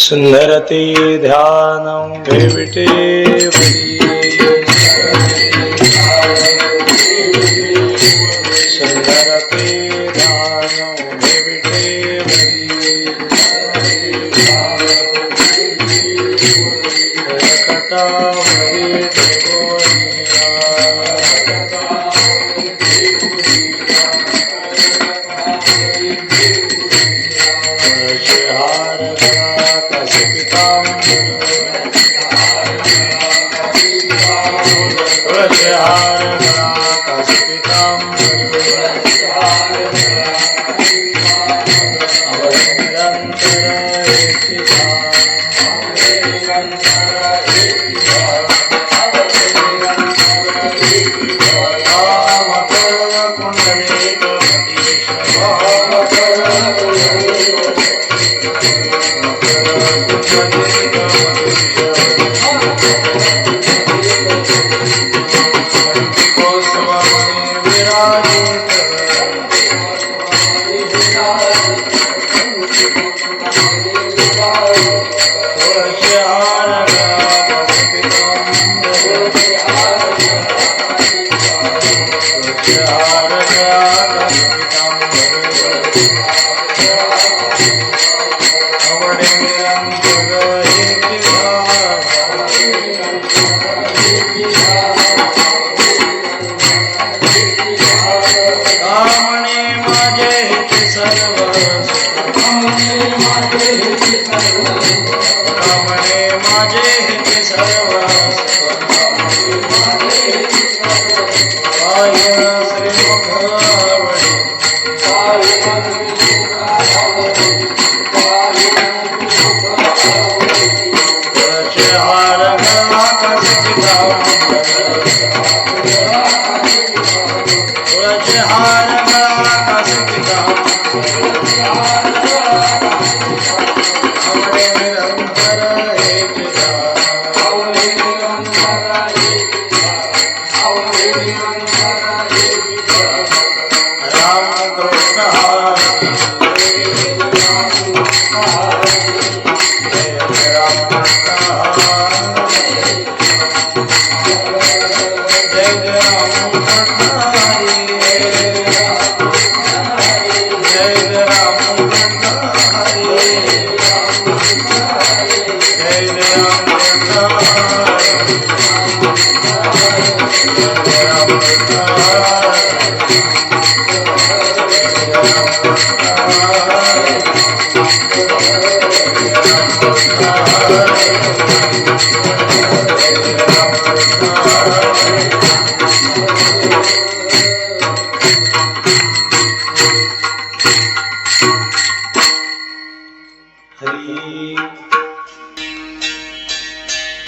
सुंदरते ध्यानं विविटे सुंदरते ध्यानं विविटे कटा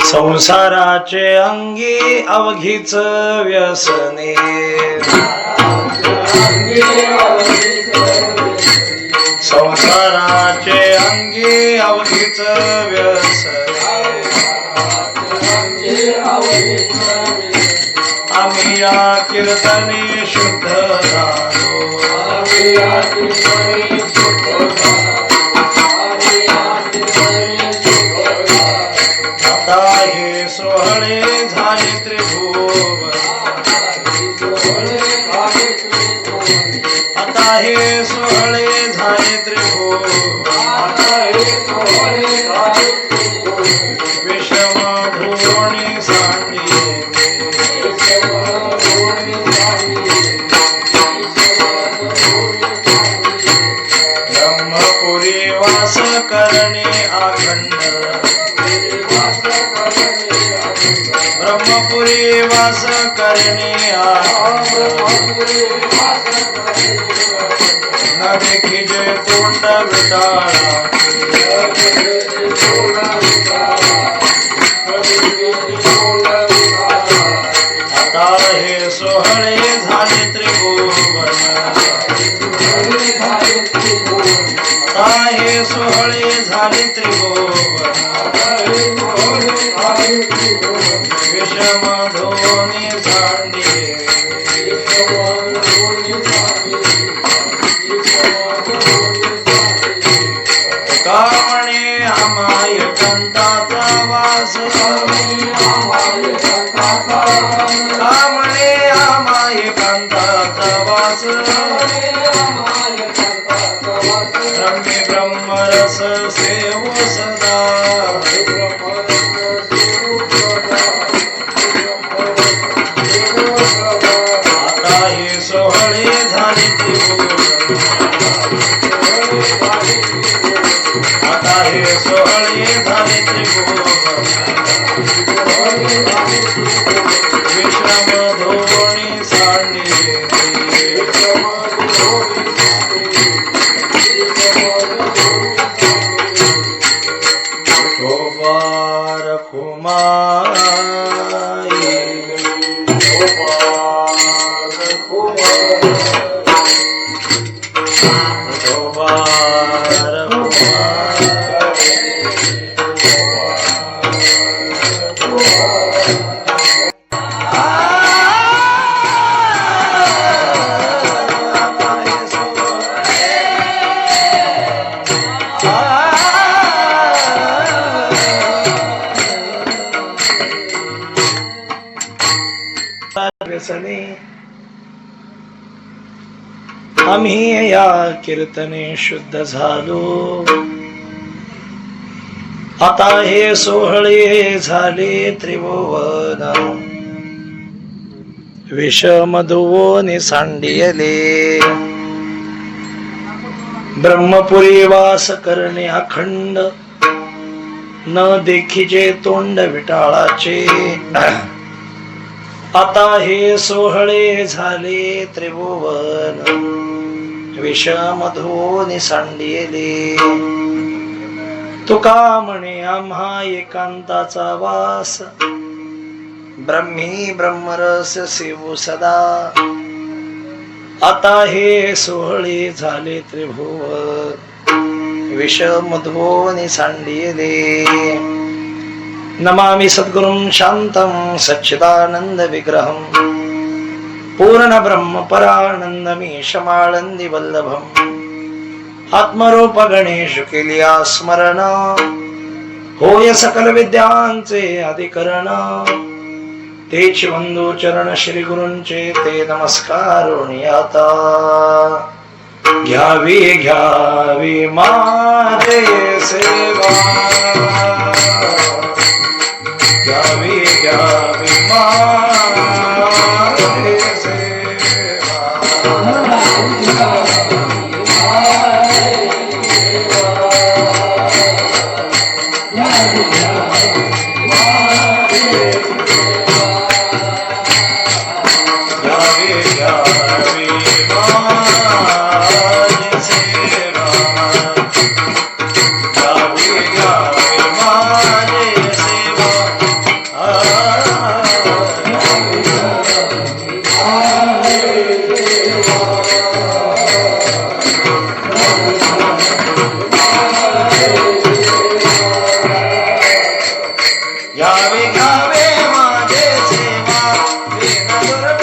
संसाराचे अंगी अवघीच व्यसने, संसाराचे अंगी अवघीच व्यसने, आम्ही या कीर्तने शुद्ध झालो आता हे सोहळे झाले त्रिभुवन आता हे सोहळे झाले त्रिभुवन विषम धोणी सांडिले ब्रह्मपुरी वास करणे अखंड ब्रह्मपुरी वास करणे न देखिजे तोंड विटाळा आता हे सोहळे झाले त्रिभुवन आता हे सोहळे झाले त्रिभुवन विषम धोनी सांडिले कामणे आमाय कंताचा वास कामणे आमाय कंताचा वास ब्रह्मे ब्रह्मरस सेवो सदा आता हे सोहळे झाले त्रिभुवन आता हे सोहळे झाले त्रिभुवन विश्रम धोणी सांडिले गोपार कुमार आम्ही या कीर्तने शुद्ध झालो आता हे सोहळे झाले त्रिभुवन विषम धुवोनी सांडिले ब्रह्मपुरी वास करणे अखंड न देखीचे तोंड विटाळाचे आता हे सोहळे झाले त्रिभुवन विषम धोनी सांडिले तुका म्हणे आम्हा एकांताचा वास ब्रह्मी ब्रह्मरस सेवू सदा आता हे सोहळे झाले त्रिभुवन विषम धोनी सांडिले नमामि सद्गुरुं शांतं सच्चिदानंद विग्रहं पूर्ण ब्रह्म परानंदमीशमाळंदी वल्लभम आत्मरूप गणेश केलिया स्मरण होय सकल विद्यांचे अधिकरण तेच बंधू चरण श्री गुरूंचे ते नमस्कारुणी आता घ्यावी घ्यावी माझे सेवा घ्यावी घ्यावी माझे सेवा घ्यावे घ्यावे माझे सेवा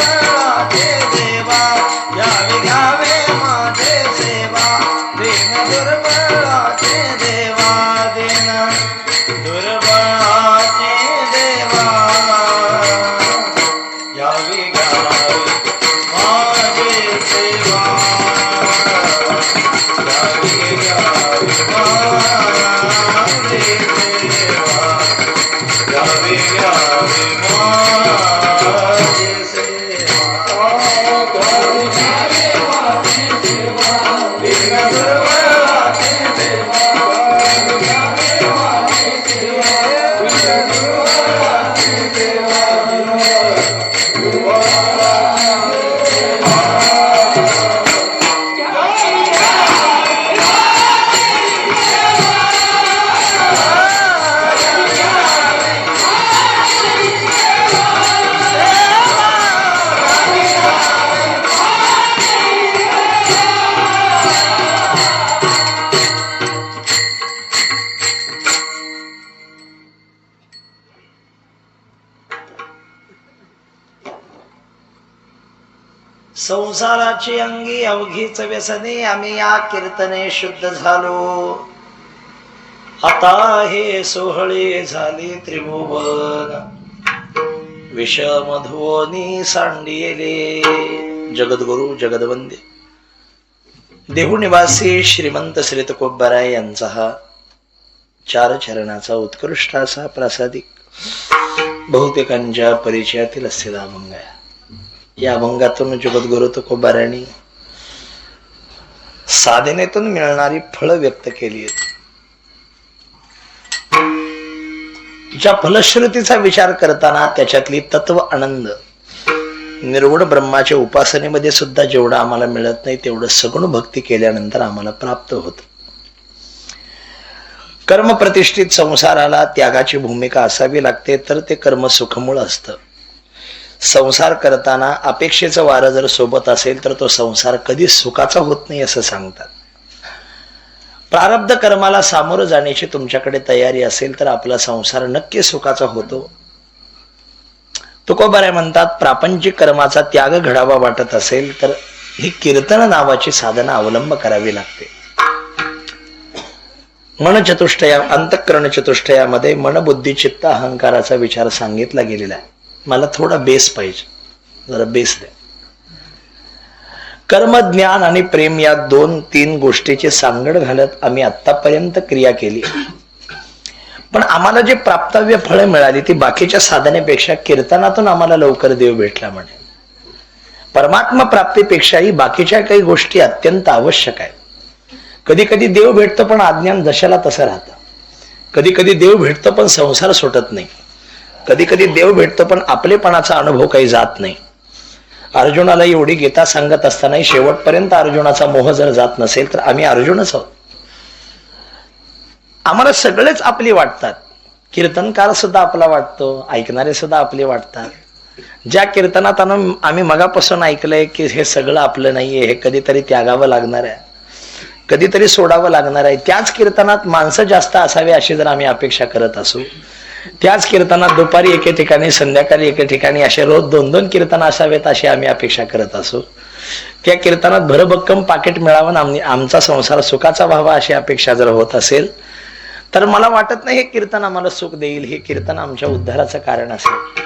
संसाराची अंगी अवघीच व्यसने आम्ही या कीर्तने शुद्ध झालो. आता हे सोहळे झाले त्रिभुवन विषमधुवनी सांडिले. जगद्गुरु जगदवंदे देहू निवासी श्रीमंत श्री तुकोबाराय यांचा हा 4 चरणाचा उत्कृष्ट असा प्रासादिक बहुतेकांच्या परिचयातील असलेला अभंग आहे. या अभंगातून जगद्गुरु तुकोबारायांनी साधनेतून मिळणारी फळं व्यक्त केली आहेत. ज्या फलश्रुतीचा विचार करताना त्याच्यातली तत्व आनंद निर्गुण ब्रह्माच्या उपासनेमध्ये सुद्धा जेवढं आम्हाला मिळत नाही तेवढं सगुण भक्ती केल्यानंतर आम्हाला प्राप्त होत. कर्म प्रतिष्ठित संसाराला त्यागाची भूमिका असावी लागते तर ते कर्म सुखमूळ असतं. संसार करताना अपेक्षेचं वारं जर सोबत असेल तर तो संसार कधी सुखाचा होत नाही असं सांगतात. प्रारब्ध कर्माला सामोरं जाण्याची तुमच्याकडे तयारी असेल तर आपला संसार नक्की सुखाचा होतो. तुकोबाराय म्हणतात प्रापंचिक कर्माचा त्याग घडावा वाटत असेल तर ही कीर्तन नावाची साधना अवलंब करावी लागते. मन चतुष्टया अंतःकरण चतुष्टयामध्ये मन बुद्धी चित्त अहंकाराचा विचार सांगितला गेलेला आहे. मला थोडा बेस पाहिजे, जरा बेस द्या. कर्म ज्ञान आणि प्रेम या 2-3 गोष्टीची सांगड घालत आम्ही आतापर्यंत क्रिया केली, पण आम्हाला जे प्राप्तव्य फळे मिळाली ती बाकीच्या साधनेपेक्षा कीर्तनातून आम्हाला लवकर देव भेटला म्हणे. परमात्मा प्राप्तीपेक्षाही बाकीच्या काही गोष्टी अत्यंत आवश्यक आहेत. कधी कधी देव भेटतो पण अज्ञान जशाला तसं राहतं. कधी कधी देव भेटतो पण संसार सुटत नाही. कधी कधी देव भेटतो पण आपलेपणाचा अनुभव काही जात नाही. अर्जुनाला एवढी गीता सांगत असतानाही शेवटपर्यंत अर्जुनाचा मोह जर जात नसेल तर आम्ही अर्जुनच आहोत. आम्हाला सगळेच आपली वाटतात. कीर्तनकार सुद्धा आपला वाटतो, ऐकणारे सुद्धा आपले वाटतात. ज्या कीर्तनात आम्ही मगापासून ऐकलंय की हे सगळं आपलं नाहीये, हे कधीतरी त्यागावं लागणार आहे, कधीतरी सोडावं लागणार आहे, त्याच कीर्तनात माणसं जास्त असावे अशी जर आम्ही अपेक्षा करत असू, त्याच कीर्तनात दुपारी एके ठिकाणी संध्याकाळी एके ठिकाणी असे रोज 2-2 कीर्तन असावेत अशी आम्ही अपेक्षा करत असू, त्या कीर्तनात भरभक्कम पाकिट मिळावं आणि आमचा संसार सुखाचा व्हावा अशी अपेक्षा जर होत असेल तर मला वाटत नाही हे कीर्तन आम्हाला सुख देईल. हे कीर्तन आमच्या उद्धाराचं कारण असेल.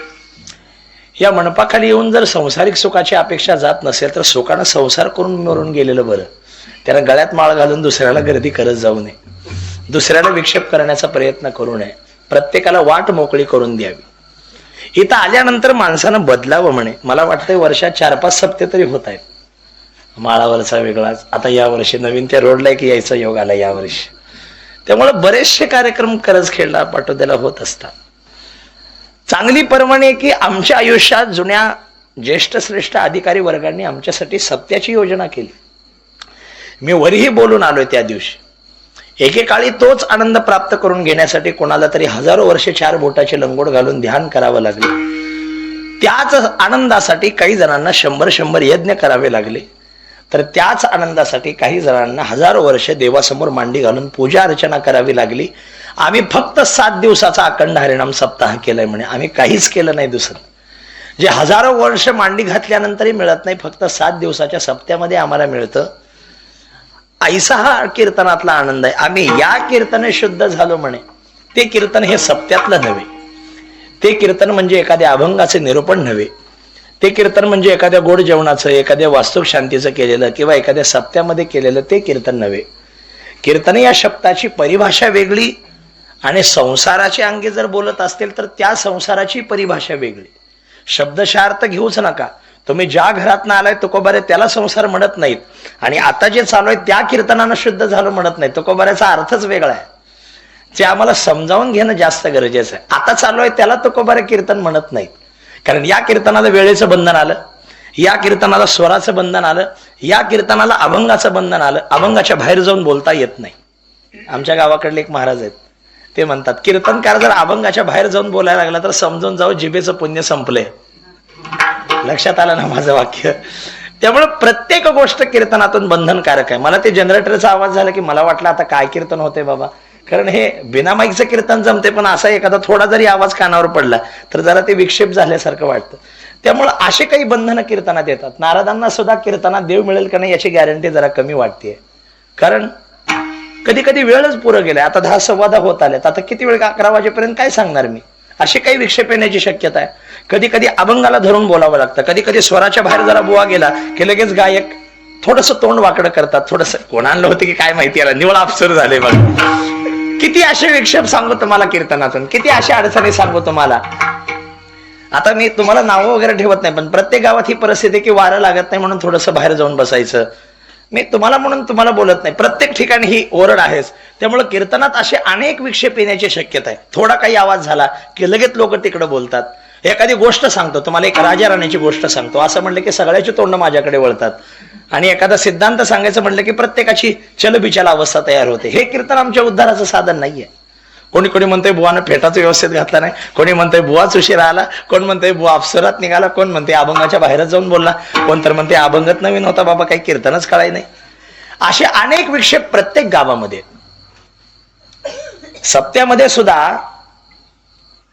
या मंडपाखाली येऊन जर संसारिक सुखाची अपेक्षा जात नसेल तर सुखानं संसार करून मरून गेलेलं बरं. त्याला गळ्यात माळ घालून दुसऱ्याला गर्दी करत जाऊ नये, दुसऱ्याला विक्षेप करण्याचा प्रयत्न करू नये. प्रत्येकाला वाट मोकळी करून द्यावी. इथं आल्यानंतर माणसानं बदलावं म्हणे. मला वाटतंय वर्षात 4-5 सप्ते तरी होत आहेत. माळावरचा वेगळाच, आता या वर्षी नवीन त्या रोडला एक यायचा योग आला यावर्षी. त्यामुळे बरेचसे कार्यक्रम करजखेडला पाटोद्याला होत असतात. चांगली पर्वणी की आमच्या आयुष्यात जुन्या ज्येष्ठ श्रेष्ठ अधिकारी वर्गांनी आमच्यासाठी सत्याची योजना केली. मी वरीही बोलून आलोय त्या दिवशी. एकेकाळी तोच आनंद प्राप्त करून घेण्यासाठी कोणाला तरी हजारो वर्षे 4 बोटाचे लंगोट घालून ध्यान करावं लागले. त्याच आनंदासाठी काही जणांना 100 यज्ञ करावे लागले. तर त्याच आनंदासाठी काही जणांना हजारो वर्ष देवासमोर मांडी घालून पूजा अर्चना करावी लागली. आम्ही फक्त 7 दिवसाचा अखंड हरिनाम सप्ताह केलाय म्हणे. आम्ही काहीच केलं नाही दुसरं. जे हजारो वर्ष मांडी घातल्यानंतरही मिळत नाही, फक्त 7 दिवसाच्या सप्त्यामध्ये आम्हाला मिळतं. ऐसा हा कीर्तनातला आनंद आहे. आम्ही या कीर्तने शुद्ध झालो म्हणे. ते कीर्तन हे सप्त्यातलं नव्हे. ते कीर्तन म्हणजे एखाद्या अभंगाचे निरूपण नव्हे. ते कीर्तन म्हणजे एखाद्या गोड जेवणाचं, एखाद्या वास्तुक शांतीचं केलेलं किंवा एखाद्या सप्त्यामध्ये केलेलं ते कीर्तन नव्हे. कीर्तन या शब्दाची परिभाषा वेगळी आणि संसाराची अंगी जर बोलत असतील तर त्या संसाराची परिभाषा वेगळी. शब्दशार्थ घेऊच नका. तुम्ही ज्या घरातनं आलाय तुकोबारे त्याला संसार म्हणत नाहीत, आणि आता जे चालू आहे त्या कीर्तनानं शुद्ध झालं म्हणत नाही. तुकोबाऱ्याचा अर्थच वेगळा आहे. ते आम्हाला समजावून घेणं जास्त गरजेचं आहे. आता चालू आहे त्याला तुकोबारे कीर्तन म्हणत नाहीत, कारण या कीर्तनाला वेळेचं बंधन आलं, या कीर्तनाला स्वराचं बंधन आलं, या कीर्तनाला अभंगाचं बंधन आलं. अभंगाच्या बाहेर जाऊन बोलता येत नाही. आमच्या गावाकडले एक महाराज आहेत, ते म्हणतात कीर्तनकार जर अभंगाच्या बाहेर जाऊन बोलायला लागला तर समजून जाऊ जिभेचं पुण्य संपलंय. लक्षात आलं ना माझं वाक्य? त्यामुळे प्रत्येक गोष्ट कीर्तनातून बंधनकारक आहे. मला ते जनरेटरचा आवाज झाला की मला वाटलं आता काय कीर्तन होते बाबा, कारण हे बिना माईकचं कीर्तन जमते, पण असा एखादा थोडा जरी आवाज कानावर पडला तर जरा ते विक्षेप झाल्यासारखं वाटतं. त्यामुळे असे काही बंधनं कीर्तनात येतात. नारदांना सुद्धा कीर्तनात देव मिळेल का नाही याची गॅरंटी जरा कमी वाटते, कारण कधी कधी वेळच पुरं गेलाय. आता 10 सव्वा 10 होत आलेत, आता किती वेळ 11 वाजेपर्यंत काय सांगणार मी? अशी काही विक्षेप येण्याची शक्यता आहे. कधी कधी अभंगाला धरून बोलावं लागतं, कधी कधी स्वराच्या बाहेर जरा बुवा गेला की लगेच गायक थोडस तोंड वाकडं करतात. थोडस कोण आणलं होतं की काय माहिती, आला निवळ अफसर झाले बघ. किती असे विक्षेप सांगू तुम्हाला कीर्तनातून, किती अशा अडचणी सांगू तुम्हाला. आता मी तुम्हाला नावं वगैरे ठेवत नाही, पण प्रत्येक गावात ही परिस्थिती की वारं लागत नाही म्हणून थोडंसं बाहेर जाऊन बसायचं. मी तुम्हाला म्हणून तुम्हाला बोलत नाही, प्रत्येक ठिकाणी ही ओरड आहेच. त्यामुळे कीर्तनात असे अनेक विक्षेप येण्याची शक्यता आहे. थोडा काही आवाज झाला की लगेच लोक तिकडे बोलतात. एखादी गोष्ट सांगतो तुम्हाला, एक राजा राणीची गोष्ट सांगतो, असं म्हणलं की सगळ्याची तोंड माझ्याकडे वळतात. आणि एखादा सिद्धांत सांगायचं म्हटलं की प्रत्येकाची चलबिचल अवस्था तयार होते. हे कीर्तन आमच्या उद्धाराचं साधन नाहीये. कोणी कोणी म्हणतंय बुवानं फेटाच व्यवस्थित घातला नाही, कोणी म्हणतंय बुवाच उशीर आला, कोण म्हणतंय बुवा अप्सरात निघाला, कोण म्हणते अभंगाच्या बाहेरच जाऊन बोलला, कोण तर म्हणते अभंगत नवीन होता बाबा, काही कीर्तनच कळाय नाही. असे अनेक विक्षेप प्रत्येक गावामध्ये. सप्त्यामध्ये सुद्धा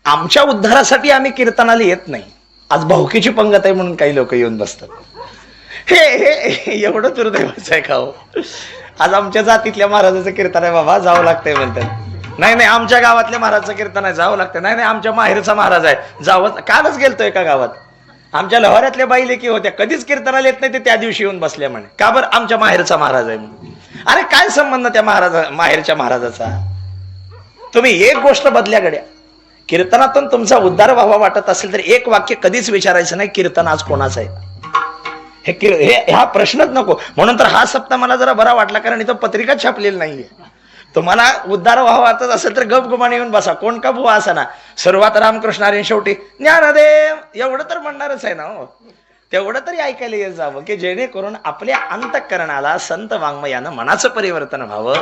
आमच्या उद्धारासाठी आम्ही कीर्तनाला येत नाही. आज भाऊकीची पंगत आहे म्हणून काही लोक येऊन बसतात. हे एवढं दुर्दैवाचं आहे का हो? आज आमच्या जातीतल्या महाराजाचं कीर्तन आहे बाबा, जावं लागतंय म्हणतात. नाही नाही आमच्या गावातल्या महाराजचं कीर्तन आहे, जावं लागतं. नाही नाही आमच्या माहेरचा महाराज आहे, जावं. कालच गेलतोय एका गावात, आमच्या लव्हाऱ्यातल्या बाई लेकी होत्या, कधीच कीर्तनाला येत नाही, ते त्या दिवशी येऊन बसल्या म्हणे. का बरं? आमच्या माहेरचा महाराज आहे म्हणून. अरे काय संबंध त्या माहेरच्या महाराजाचा? तुम्ही एक गोष्ट बदल्या गड्या. कीर्तनातून तुमचा उद्धार व्हावा वाटत असेल तर एक वाक्य कधीच विचारायचं नाही, कीर्तन आज कोणाचं आहे? हा प्रश्नच नको. म्हणून तर हा सप्ताह मला जरा बरा वाटला, कारण इथं पत्रिका छापलेली नाहीये. तुम्हाला उद्धार व्हावा वाटत असेल तर गपगुमाने येऊन बसा, कोण का बुवा असा ना. सुरुवात रामकृष्ण हरी, शेवटी ज्ञानदेव, एवढं तर म्हणणारच आहे ना हो. तेवढं तरी ऐकायला येत जावं की जेणेकरून आपल्या अंतःकरणाला संत वाङ्मयानं मनाचं परिवर्तन व्हावं,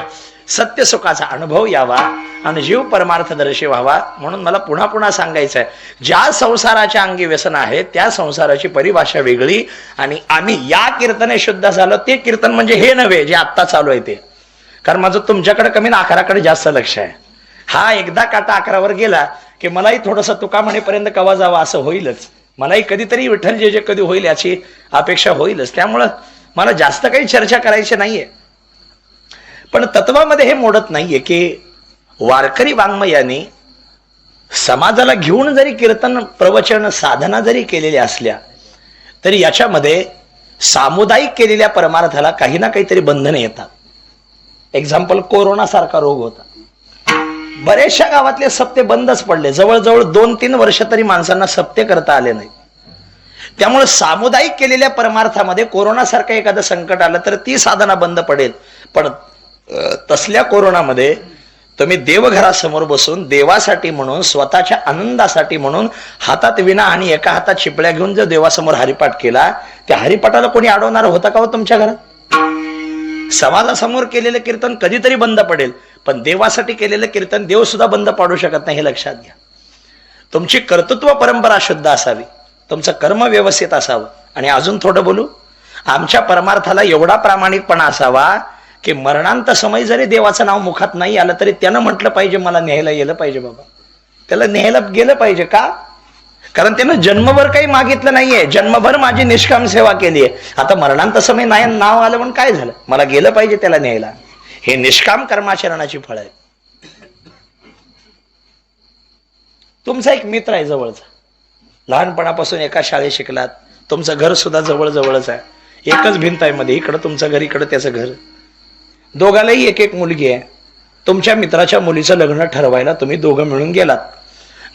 सत्य सुखाचा अनुभव यावा आणि जीव परमार्थदर्शी व्हावा. म्हणून मला पुन्हा पुन्हा सांगायचं आहे, ज्या संसाराच्या अंगी व्यसन आहे त्या संसाराची परिभाषा वेगळी. आणि आम्ही या कीर्तने शुद्ध झालो, ते कीर्तन म्हणजे हे नव्हे जे आत्ता चालू आहे ते. कारण माझं तुमच्याकडे कमी ना 11कडे जास्त लक्ष आहे. हा एकदा काटा 11वर गेला की मलाही थोडंसं तुका म्हणेपर्यंत कवा जावा असं होईलच. मलाही कधीतरी विठ्ठल जे कधी होईल याची अपेक्षा होईलच. त्यामुळं मला जास्त काही चर्चा करायची नाहीये. पण तत्वामध्ये हे मोडत नाहीये की वारकरी वाङ्मयाने समाजाला घेऊन जरी कीर्तन प्रवचन साधना जरी केलेल्या असल्या तरी याच्यामध्ये सामुदायिक केलेल्या परमार्थाला काही ना काहीतरी बंधने येतात. एक्झाम्पल, कोरोना सारखा रोग होता, बरेचशा गावातले सप्ते बंदच पडले. जवळजवळ 2-3 वर्ष तरी माणसांना सप्ते करता आले नाही. त्यामुळे सामुदायिक केलेल्या परमार्थामध्ये कोरोना सारखं एखादं संकट आलं तर ती साधना बंद पडेल. पण तसल्या कोरोनामध्ये तुम्ही देवघरासमोर बसून देवासाठी म्हणून, स्वतःच्या आनंदासाठी म्हणून हातात विना आणि एका हातात चिपळ्या घेऊन जर देवासमोर हरिपाठ केला, त्या हरिपाठाला कोणी अडवणार होता का हो तुमच्या घरात? समाजासमोर केलेलं कीर्तन कधीतरी बंद पडेल, पण देवासाठी केलेलं कीर्तन देव सुद्धा बंद पाडू शकत नाही, हे लक्षात घ्या. तुमची कर्तृत्व परंपरा शुद्ध असावी, तुमचं कर्म व्यवस्थित असावं. आणि अजून थोडं बोलू, आमच्या परमार्थाला एवढा प्रामाणिकपणा असावा की मरणांत समय जरी देवाचं नाव मुखात नाही आलं तरी त्यानं म्हटलं पाहिजे मला न्यायला गेलं पाहिजे बाबा, त्याला न्यायला गेलं पाहिजे. का? कारण त्यानं जन्मभर काही मागितलं नाहीये, जन्मभर माझी निष्काम सेवा केली आहे. आता मरणांत समय नाही नाव आलं म्हणून काय झालं, मला गेलं पाहिजे त्याला न्यायला. हे निष्काम कर्माचरणाची फळ आहे. तुमचा एक मित्र आहे जवळचा, लहानपणापासून एका शाळेत शिकलात, तुमचं घर सुद्धा जवळच आहे, एकच भिंत आहे मध्ये, इकडं तुमचं घर इकडं त्याचं घर, दोघालाही एक एक मुलगी आहे. तुमच्या मित्राच्या मुलीचं लग्न ठरवायला तुम्ही दोघं मिळून गेलात,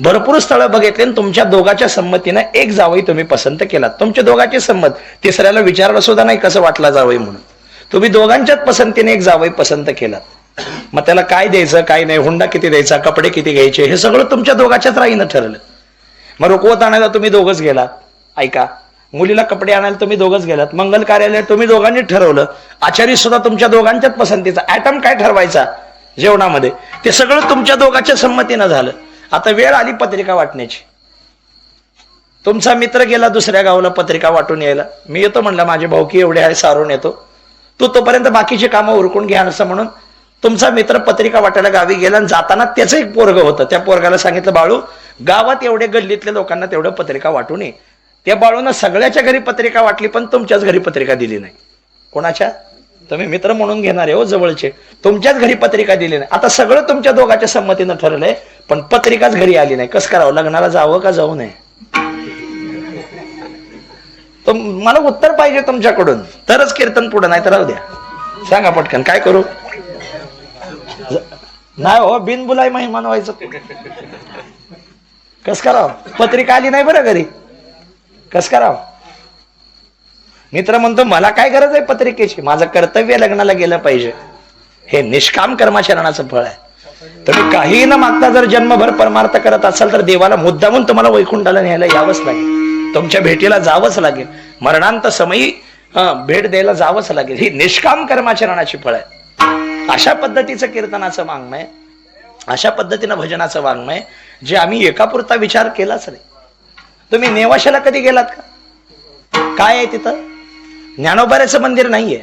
भरपूर स्थळं बघितले आणि तुमच्या दोघांच्या संमतीनं एक जावई तुम्ही पसंत केलात. तुमच्या दोघांची संमत, तिसऱ्याला विचारलं सुद्धा नाही कसं वाटला जावई म्हणून. तुम्ही दोघांच्याच पसंतीने एक जावई पसंत केलात. मग त्याला काय द्यायचं काय नाही, हुंडा किती द्यायचा, कपडे किती घ्यायचे, हे सगळं तुमच्या दोघांच्याच राहीनं ठरलं. मग रुकवत आणायला तुम्ही दोघंच गेलात, ऐका, मुलीला कपडे आणायला तुम्ही दोघंच गेलात, मंगल कार्यालय तुम्ही दोघांनी ठरवलं, आचारी सुद्धा तुमच्या दोघांच्याच पसंतीचा, ऍटम काय ठरवायचा जेवणामध्ये ते सगळं तुमच्या दोघांच्या संमतीनं झालं. आता वेळ आली पत्रिका वाटण्याची. तुमचा मित्र गेला दुसऱ्या गावाला पत्रिका वाटून यायला, मी येतो म्हणला, माझे भाऊकी एवढे आहे सारून येतो, तू तोपर्यंत बाकीची कामं उरकून घ्या असं म्हणून तुमचा मित्र पत्रिका वाटायला गावी गेला. आणि जाताना त्याचं एक पोरग होतं, त्या पोरगाला सांगितलं, बाळू गावात एवढे गल्लीतल्या लोकांना तेवढं पत्रिका वाटून ये. त्या बाळूनं सगळ्याच्या घरी पत्रिका वाटली पण तुमच्याच घरी पत्रिका दिली नाही. कोणाच्या? तुम्ही मित्र म्हणून घेणारे हो जवळचे, तुमच्याच घरी पत्रिका दिली नाही. आता सगळं तुमच्या दोघांच्या संमतीनं ठरलंय पण पत्रिकाच घरी आली नाही. कसं करावं, लग्नाला जावं का जाऊ नये? मला उत्तर पाहिजे तुमच्याकडून, तरच कीर्तन पुढे, नाही तर राहू द्या. सांगा पटकन, काय करू? नाही हो, बिनबुलाय मेहमान व्हायचं. कस करावं? पत्रिका आली नाही बरं घरी, कस करावं? मित्र म्हणतो, मला काय गरज आहे पत्रिकेची, माझं कर्तव्य लग्नाला गेलं पाहिजे. हे निष्काम कर्माचरणाचं फळ आहे. तुम्ही काही न मागता जर जन्मभर परमार्थ करत असाल तर देवाला मुद्दामून तुम्हाला वैकुंठाला न्यायला यावंच लागेल, तुमच्या भेटीला जावंच लागेल, मरणांत समयी भेट द्यायला जावंच लागेल. ही निष्काम कर्माचरणाची फळ आहे. अशा पद्धतीचं कीर्तनाचं वाङ्मय, अशा पद्धतीनं भजनाचं वाङ्मय जे आम्ही एकापुरता विचार केलाच नाही. तुम्ही नेवाशाला कधी गेलात का? काय आहे तिथं? ज्ञानोबाऱ्याचं मंदिर नाहीये,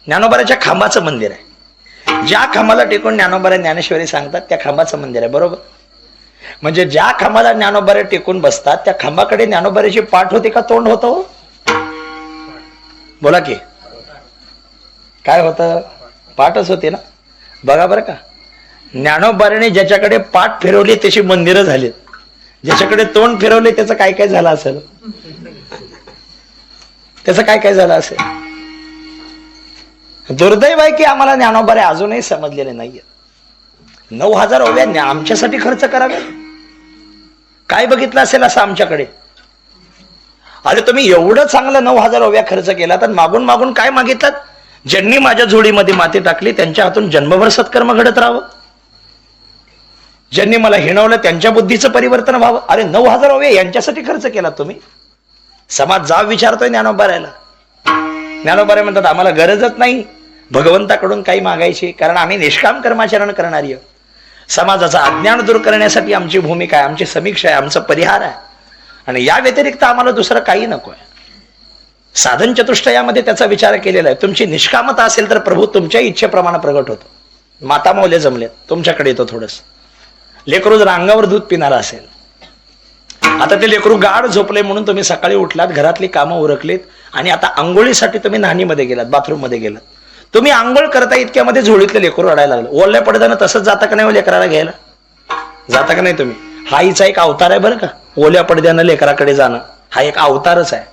ज्ञानोबाऱ्याच्या खांबाचं मंदिर आहे. ज्या खांबाला टेकून ज्ञानोबाऱ्या ज्ञानेश्वरी सांगतात त्या खांबाचं मंदिर आहे, बरोबर? म्हणजे ज्या खांबाला ज्ञानोबाऱ्या टेकून बसतात त्या खांबाकडे ज्ञानोबाऱ्याची पाठ होती का तोंड होतं? बोला की, काय होतं? पाठच होती ना. बघा बरं का, ज्ञानोबाऱ्याने ज्याच्याकडे पाठ फिरवली त्याची मंदिरं झालीत, ज्याच्याकडे तोंड फिरवले त्याचं काय काय झालं असेल, त्याचं काय काय झालं असेल. दुर्दैव आहे की आम्हाला ज्ञानोबारे अजूनही समजलेले नाहीये. 9,000 ओव्या आमच्यासाठी खर्च कराव्या, काय बघितलं असेल असं आमच्याकडे? अरे तुम्ही एवढं चांगलं 9,000 ओव्या खर्च केला तर मागून मागून काय मागितलं? ज्यांनी माझ्या झोळीमध्ये माती टाकली त्यांच्या हातून जन्मभर सत्कर्म घडत राहावं, ज्यांनी मला हिणवलं त्यांच्या बुद्धीचं परिवर्तन व्हावं. अरे 9,000 ओव्या यांच्यासाठी खर्च केला तुम्ही. समाज जाब विचारतोय ज्ञानोबाऱ्याला. ज्ञानोबाऱ्या म्हणतात, आम्हाला गरजच नाही भगवंताकडून काही मागायची, कारण आम्ही निष्काम कर्माचरण करणारी आहोत. समाजाचं अज्ञान दूर करण्यासाठी आमची भूमिका आहे, आमची समीक्षा आहे, आमचा परिहार आहे, आणि या व्यतिरिक्त आम्हाला दुसरं काही नको आहे. साधन चतुष्टयामध्ये त्याचा विचार केलेला आहे. तुमची निष्कामता असेल तर प्रभू तुमच्या इच्छेप्रमाणे प्रगट होतो. माता मौले जमलेत, तुमच्याकडे येतो थोडस. लेकरू जर अंगावर दूध पिणारा असेल, आता ते लेकरू गाढ झोपले म्हणून तुम्ही सकाळी उठलात, घरातली कामं उरकलीत आणि आता आंघोळीसाठी तुम्ही न्हाणीमध्ये गेलात, बाथरूम मध्ये गेलात. तुम्ही आंघोळ करता इतक्यामध्ये झोळीतलं लेकरू रडायला लागलं. ओल्या पडद्यानं तसंच जाता का नाही लेकराला घ्यायला? जाता का नाही तुम्ही? हा हिचा एक अवतार आहे बरं का, ओल्या पडद्यानं लेकराकडे जाणं हा एक अवतारच आहे.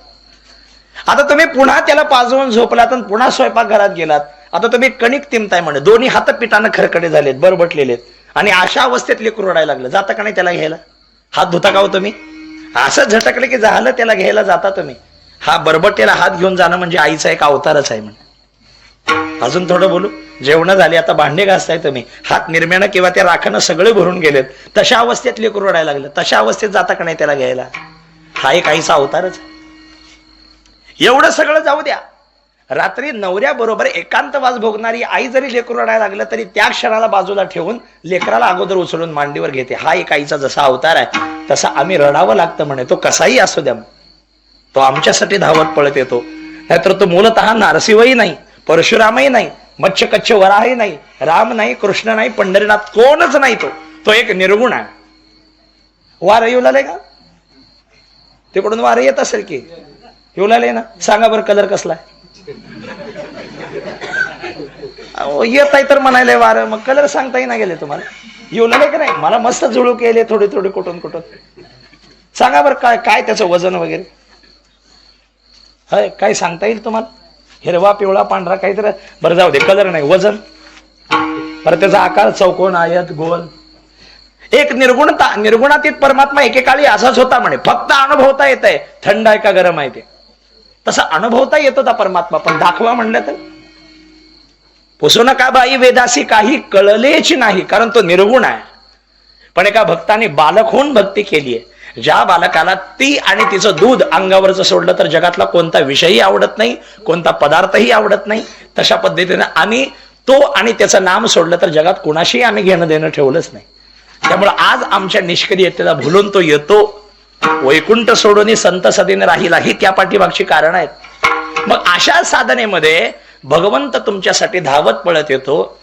आता तुम्ही पुन्हा त्याला पाजवून झोपलात आणि पुन्हा स्वयंपाक घरात गेलात. आता तुम्ही कणिक तिमताय म्हणे, दोन्ही हात पिठानं खरकडे झालेत, बरबटलेलेत, आणि अशा अवस्थेत लेकरू रडायला लागलं. जाता का नाही त्याला घ्यायला? हात धुता का हो तुम्ही? असं झटकले की झालं त्याला घ्यायला जाता तुम्ही. हा बरबटेला हात घेऊन जाणं म्हणजे आईचा एक अवतारच आहे म्हणे. अजून थोडं बोलू. जेवण झाली, आता भांडे घासताय तुम्ही, हात निरम्यानं किंवा त्या राखानं सगळे भरून गेलेत, तशा अवस्थेत लेकरू रडायला लागलं. तशा अवस्थेत जाता का नाही त्याला घ्यायला? हा एक आईचा अवतारच. एवढं सगळं जाऊ द्या, रात्री नवऱ्याबरोबर एकांतवास भोगणारी आई जरी लेकरू रडायला लागलं तरी त्या क्षणाला बाजूला ठेवून लेकराला अगोदर उचलून मांडीवर घेते. हा एक आईचा जसा अवतार आहे तसा आम्ही रडावं लागतं म्हणे. तो कसाही असू द्या, तो आमच्यासाठी धावत पळत येतो. नाहीतर तो मूलतः नारसिंहही नाही, परशुरामही नाही, मच्छकच्छ वराही नाही, राम नाही, कृष्ण नाही, पंढरीनाथ कोणच नाही. तो एक निर्गुण आहे. वारं येऊ लागले का? तिकडून वारं येत असेल की येऊ लागले ना? सांगा बरं कलर कसला आहे? येत आहे तर म्हणायला वारं, मग कलर सांगताही नाही गेले तुम्हाला. येऊ लागले का नाही? मला मस्त जुळू केले थोडे थोडे कुठून कुठून. सांगा बरं काय काय त्याचं वजन वगैरे हाय, काय सांगता येईल तुम्हाला? हिरवा पिवळा पांढरा काहीतरी. बरं जाऊ दे, कलर नाही, वजन बरं, त्याचा आकार चौकोन, आयत, गोल. एक निर्गुणातीत परमात्मा एकेकाळी असाच होता म्हणे. फक्त अनुभवता येत आहे थंड आहे का गरम आहे ते. तसं अनुभवता येत होता परमात्मा, पण दाखवा म्हणलं तर पुसू नका बाई वेदासी काही कळलेच नाही, कारण तो निर्गुण आहे. पण एका भक्ताने बालक होऊन भक्ती केली आहे. ज्या बालकाला ती आणि तिचं दूध अंगावरचं सोडलं तर जगातला कोणता विषयही आवडत नाही, कोणता पदार्थही आवडत नाही. तशा पद्धतीने आम्ही तो आणि त्याचं नाम सोडलं तर जगात कुणाशी आम्ही घेणं देणं ठेवलंच नाही. त्यामुळे आज आमच्या निष्क्रियतेला भुलून तो येतो. वैकुंठ सोडून संत सदीने राहिला, ही त्या पाठीमागची कारण आहेत. मग अशा साधनेमध्ये भगवंत तुमच्यासाठी धावत पळत येतो.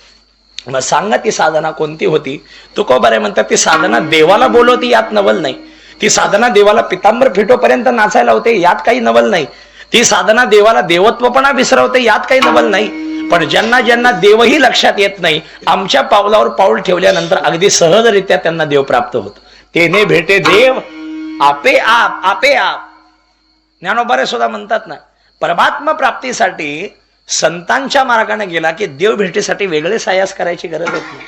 मग सांगा ती साधना कोणती होती? तुकोबारे म्हणतात ती साधना देवाला बोलवती, यात नवल नाही. ती साधना देवाला पितांबर फिटोपर्यंत नाचायला होते, यात काही नवल नाही. ती साधना देवाला देवत्वपणा विसरवते, यात काही नवल नाही. पण ज्यांना ज्यांना देवही लक्षात येत नाही, आमच्या पावलावर पाऊल ठेवल्यानंतर अगदी सहजरित्या त्यांना देव प्राप्त होतो. तेने भेटे देव आपे आप, आपे आप. ज्ञानोबारे सुद्धा म्हणतात ना, परमात्मा प्राप्तीसाठी संतांच्या मार्गाने गेला की देव भेटीसाठी वेगळे सायास करायची गरज होत नाही.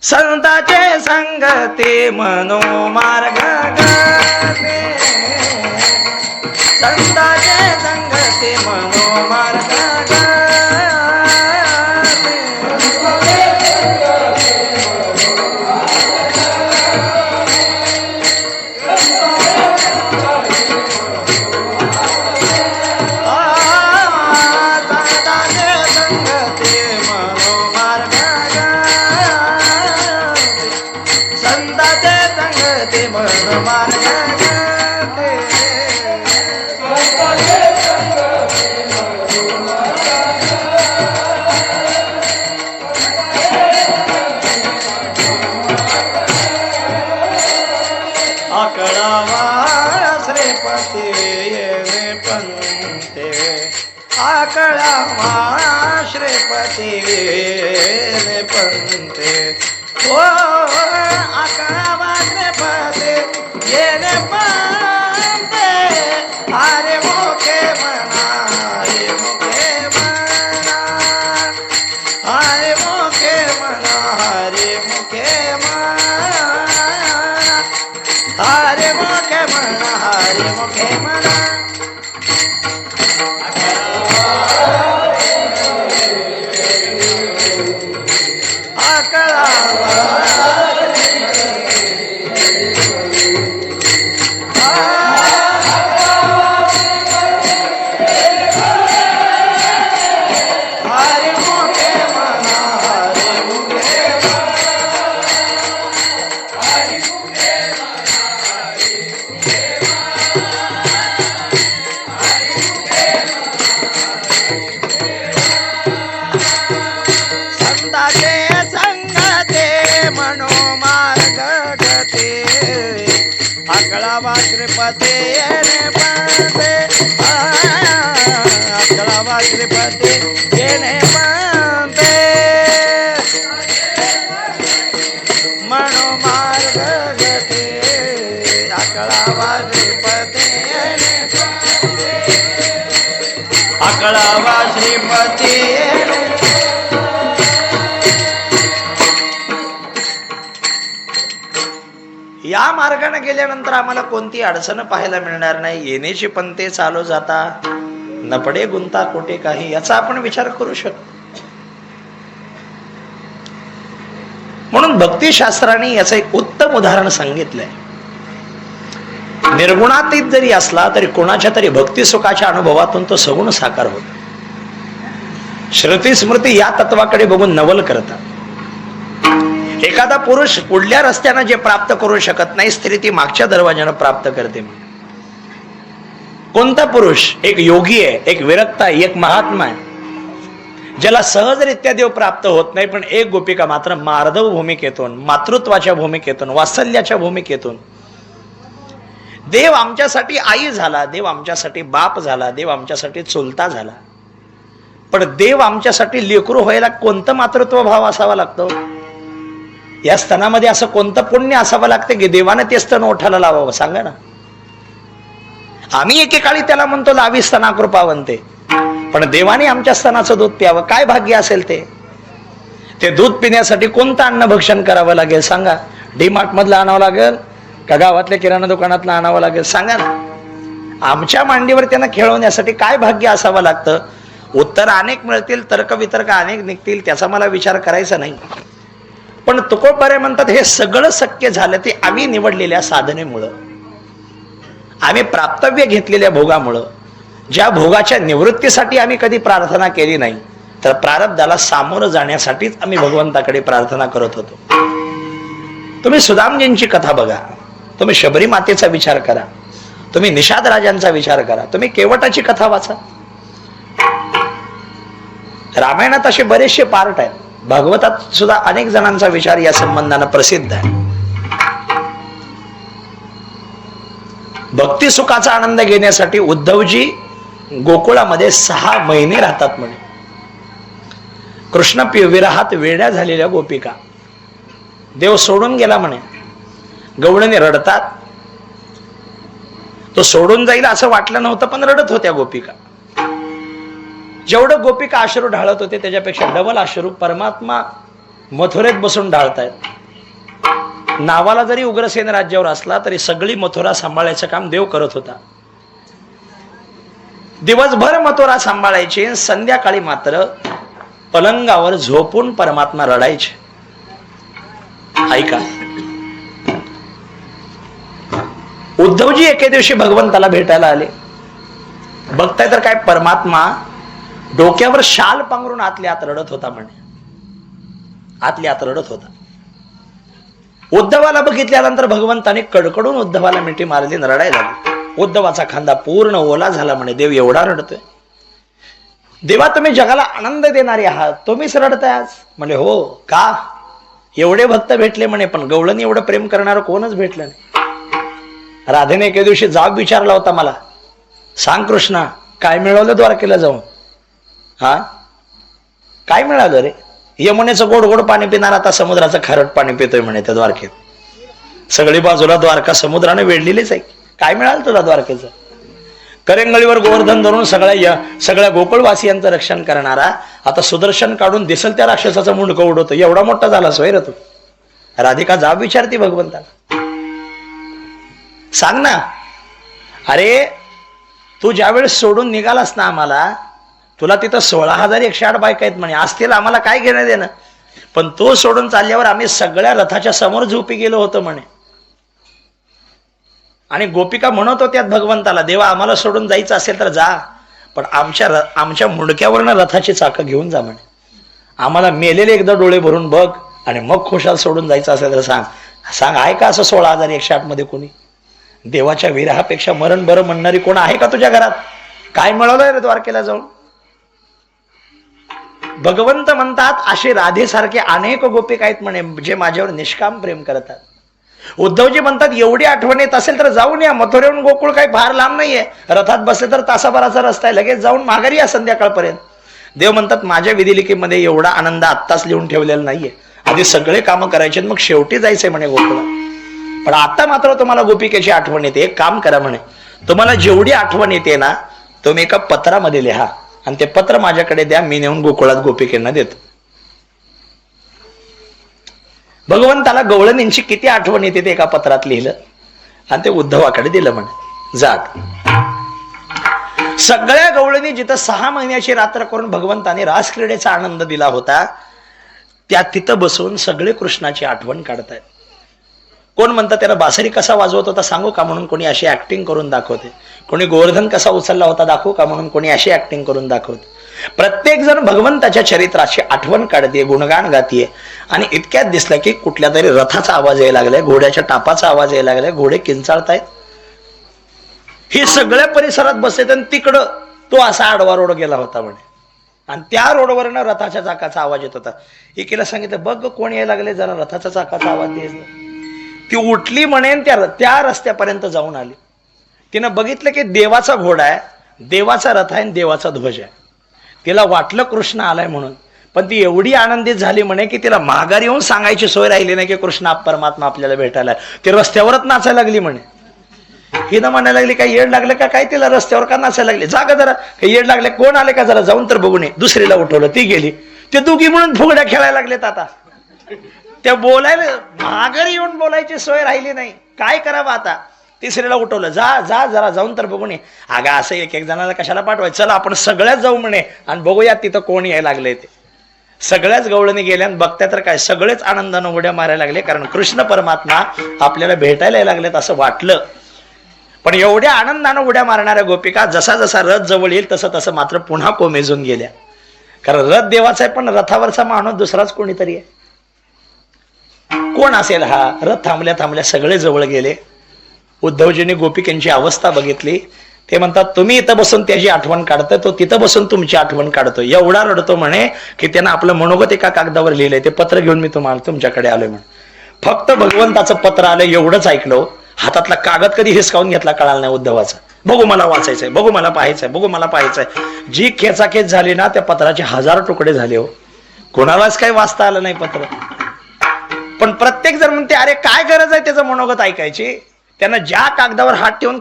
संताचे संगते मनोमार्ग गाते, संताचे संगते मनोमार्ग गाते. आकळा श्रीपती येणे पंते, ओ आकळा श्रीपती येणे पंते. अरे मुखे म्हणा, अरे मुखे म्हणा, अरे मुखे म्हणा, अरे मुखे म्हणा, अरे मुखे म्हणा, अरे मुखे म्हणा. श्रीपती येणे पंते, अकळावा श्रीपती येणे पंते. मनोमार्ग गते, अकळावा श्रीपती येणे पंते, अकळावा श्रीपती येणे. या मार्गाने गेल्यानंतर आम्हाला कोणती अडचण पाहायला मिळणार नाही. येण्याची पंते चालू जाता, न पडे गुंता कोठे काही, याचा आपण विचार करू शकतो. म्हणून भक्तिशास्त्राने याचं एक उत्तम उदाहरण सांगितलंय. निर्गुणातीत जरी असला तरी कोणाच्या तरी भक्ती सुखाच्या अनुभवातून तो सगुण साकार होतो. श्रुती स्मृती या तत्वाकडे बघून नवल करतात. एखादा पुरुष पुढल्या रस्त्यानं जे प्राप्त करू शकत नाही, स्त्री ती मागच्या दरवाजानं प्राप्त करते. कोणता पुरुष? एक योगी आहे, एक विरक्त आहे, एक महात्मा आहे, ज्याला सहजरित्या देव प्राप्त होत नाही. पण एक गोपिका मात्र मार्दव भूमिकेतून, मातृत्वाच्या भूमिकेतून, वात्सल्याच्या भूमिकेतून देव आमच्यासाठी आई झाला, देव आमच्यासाठी बाप झाला, देव आमच्यासाठी चुलता झाला. पण देव आमच्यासाठी लेकरू व्हायला कोणतं मातृत्व भाव असावा लागतो? या स्तनामध्ये असं कोणतं पुण्य असावं लागतं की देवाने ते स्तन ओठाला लावावं? सांगा ना. आम्ही एकेकाळी त्याला म्हणतो लावी स्तनाकृपावंते, पण देवाने आमच्या स्तनाचं दूध प्यावं, काय भाग्य असेल ते. ते दूध पिण्यासाठी कोणतं अन्न भक्षण करावं लागेल सांगा? डीमार्ट मधलं आणावं लागेल का गावातल्या किराणा दुकानातलं आणावं लागेल सांगा ना? आमच्या मांडीवर त्यांना खेळवण्यासाठी काय भाग्य असावं लागतं? उत्तर अनेक मिळतील, तर्कवितर्क अनेक निघतील, त्याचा मला विचार करायचा नाही. पण तुकोबारे म्हणतात हे सगळं शक्य झालं ते आम्ही निवडलेल्या साधनेमुळं, आम्ही प्राप्तव्य घेतलेल्या भोगामुळं. ज्या भोगाच्या निवृत्तीसाठी आम्ही कधी प्रार्थना केली नाही, तर प्रारब्धाला सामोरं जाण्यासाठीच आम्ही भगवंताकडे प्रार्थना करत होतो. तुम्ही सुदामजींची कथा बघा, तुम्ही शबरी मातेचा विचार करा, तुम्ही निषाद राजांचा विचार करा, तुम्ही केवटाची कथा वाचा. रामायणात असे बरेचसे पार्ट आहेत, भागवतात सुद्धा अनेक जणांचा विचार या संबंधानं प्रसिद्ध आहे. भक्ती सुखाचा आनंद घेण्यासाठी उद्धवजी गोकुळामध्ये 6 महिने राहतात म्हणे. कृष्ण विरहात वेड्या झालेल्या गोपिका, देव सोडून गेला म्हणे, गवळणी रडतात. तो सोडून जाईल असं वाटलं नव्हतं, पण रडत होत्या गोपिका. जेवढं गोपिका अश्रू ढाळत होते त्याच्यापेक्षा डबल अश्रू परमात्मा मथुरेत बसून ढाळतायत. नावाला जरी उग्रसेन राज्यावर असला तरी सगळी मथुरा सांभाळायचं काम देव करत होता. दिवसभर मथुरा सांभाळायची, संध्याकाळी मात्र पलंगावर झोपून परमात्मा रडायचे. ऐका, उद्धवजी एके दिवशी भगवंताला भेटायला आले. बघताय तर काय, परमात्मा डोक्यावर शाल पांघरून आतल्या आत रडत होता म्हणे, आतल्या आत रडत होता. उद्धवाला बघितल्यानंतर भगवंताने कडकडून उद्धवाला मिठी मारली, रडायला लागली. उद्धवाचा खांदा पूर्ण ओला झाला म्हणे, देव एवढा रडतोय? देवा तुम्ही जगाला आनंद देणारे आहात, तुम्हीच रडताय आज? म्हणे हो. का? एवढे भक्त भेटले म्हणे, पण गवळणी एवढं प्रेम करणार कोणच भेटलं नाही. राधेने एके दिवशी जाब विचारला होता मला, सांग कृष्णा काय मिळवलं द्वारकेला जाऊन? हा, काय मिळालं रे? यमुनेचं गोड गोड पाणी पिणार आता समुद्राचं खारट पाणी पितोय म्हणे त्या द्वारकेत. सगळी बाजूला द्वारका समुद्राने वेढलेलीच आहे. काय मिळालं तुला द्वारकेचं? करंगळीवर गोवर्धन धरून सगळ्या गोकुळवासियांचं रक्षण करणारा आता सुदर्शन काढून दिसल त्या राक्षसाचं मुंडकं उडवतो. एवढा मोठा झाला सोय रे तू? राधिका जाब विचारते भगवंताला, सांग ना. अरे तू ज्यावेळेस सोडून निघालास ना आम्हाला, तुला तिथं 16,108 बायका आहेत म्हणे, असतील आम्हाला काय घेणं देणं, पण तो सोडून चालल्यावर आम्ही सगळ्या रथाच्या समोर झोपी गेलो होतो म्हणे. आणि गोपिका म्हणत होत्यात भगवंताला, देवा आम्हाला सोडून जायचं असेल तर जा, पण आमच्या मुंडक्यावरनं रथाची चाकं घेऊन जा म्हणे. आम्हाला मेलेले एकदा डोळे भरून बघ आणि मग खुशाल सोडून जायचं असेल तर सांग. आहे का असं 16,108 मध्ये कोणी? देवाच्या विरहापेक्षा मरण बरं म्हणणारी कोण आहे का तुझ्या घरात? काय मिळवलंय रे द्वारकेला जाऊन? भगवंत म्हणतात असे राधेसारखे अनेक गोपिका आहेत म्हणे जे माझ्यावर निष्काम प्रेम करतात. उद्धवजी म्हणतात एवढी आठवण येत असेल तर जाऊन या, मथुरेहून गोकुळ काही फार लांब नाहीये, रथात बसले तर तासाभराचा रस्ता आहे, लगेच जाऊन माघारी या संध्याकाळपर्यंत. देव म्हणतात माझ्या विधिलिखीमध्ये एवढा आनंद आत्ताच लिहून ठेवलेला नाहीये, आधी सगळे कामं करायचे मग शेवटी जायचंय म्हणे गोकुळा. पण आता मात्र तुम्हाला गोपिकेची आठवण येते, एक काम करा म्हणे, तुम्हाला जेवढी आठवण येते ना तुम्ही एका पत्रामध्ये लिहा आणि ते पत्र माझ्याकडे द्या, मी नेऊन गोकुळात गोपिकेंना देतो. भगवंताला गवळणींची किती आठवण येते ते एका पत्रात लिहिलं आणि ते उद्धवाकडे दिलं म्हणे, जा. सगळ्या गवळणी जिथं 6 महिन्याची रात्र करून भगवंताने रासक्रीडेचा आनंद दिला होता, त्या तिथं बसून सगळे कृष्णाची आठवण काढतायत. कोण म्हणतं त्याला बासरी कसा वाजवत होता सांगू का म्हणून कोणी अशी ऍक्टिंग करून दाखवते, कोणी गोवर्धन कसा उचलला होता दाखवू का म्हणून कोणी अशी ऍक्टिंग करून दाखवते. प्रत्येक जण भगवंताच्या चरित्राची आठवण काढते, गुणगान गातीये. आणि इतक्यात दिसलं की कुठल्या तरी रथाचा आवाज यायला लागलाय, घोड्याच्या टापाचा आवाज यायला लागलाय, घोडे किंचाळतायत. हे सगळ्या परिसरात बसले आणि तिकडं तो असा आडवा रोड गेला होता म्हणे आणि त्या रोडवरनं रथाच्या चाकाचा आवाज येत होता. एकीला सांगितलं बघ कोण यायला लागले, जरा रथाच्या चाकाचा आवाज द्यायचा. ती उठली म्हणेन त्या रस्त्यापर्यंत जाऊन आली. तिनं बघितलं की देवाचा घोडा आहे, देवाचा रथ आहे आणि देवाचा ध्वज आहे. तिला वाटलं कृष्ण आलाय म्हणून, पण ती एवढी आनंदित झाली म्हणे की तिला माघारी येऊन सांगायची सोय राहिली नाही की कृष्ण परमात्मा आपल्याला भेटायला. ती रस्त्यावरच नाचायला लागली म्हणे. हिनं म्हणायला लागली काय येड लागलं का काय, तिला रस्त्यावर का नाचायला लागले, जागा जरा काही येड लागले, कोण आले का जरा जाऊन तर बघू नये. दुसरीला उठवलं, ती गेली. ते दोघी म्हणून फुगड्या खेळायला लागलेत. आता त्या बोलायला माघारी येऊन बोलायची सोय राहिली नाही, काय करावं आता. तिसरीला उठवलं, जा जा जरा जाऊन तर बघू नये. अगं असं एक एक जणाला कशाला पाठवायचं, चला आपण सगळ्याच जाऊ म्हणे आणि बघूया तिथं कोण यायला लागले. ते सगळ्याच गवळणी गेल्या आणि बघत्या तर काय सगळेच आनंदानं उड्या मारायला लागले, कारण कृष्ण परमात्मा आपल्याला भेटायला लागलेत असं वाटलं. पण एवढ्या आनंदानं उड्या मारणाऱ्या गोपिका जसा जसा रथ जवळ येईल तसं तसं मात्र पुन्हा कोमेजून गेल्या. कारण रथ देवाचा आहे, पण रथावरचा माणूस दुसराच कोणीतरी आहे. कोण असेल हा. रथ थांबल्या थांबल्या सगळे जवळ गेले. उद्धवजींनी गोपिकांची अवस्था बघितली. ते म्हणतात, तुम्ही इथं बसून त्याची आठवण काढतोय, तो तिथं बसून तुमची आठवण काढतो. एवढा रडतो म्हणे की त्यानं आपलं मनोगत एका कागदावर लिहिलंय, ते पत्र घेऊन मी तुमच्याकडे आलोय म्हणे. फक्त भगवंताचं पत्र आलं एवढंच ऐकलं. हातातला कागद कधी हिसकावून घेतला कळाला नाही उद्धवाचा. बघू मला वाचायचंय, बघू मला पाहायचंय, बघू मला पाहायचंय. जी खेचाखेच झाली ना, त्या पत्राचे 1000 तुकडे झाले हो. कोणालाच काही वाचता आलं नाही पत्र. पण प्रत्येक जण म्हणते, अरे काय गरज आहे त्याचं मनोगत ऐकायची. त्यानं ज्या कागदावर हात ठेवून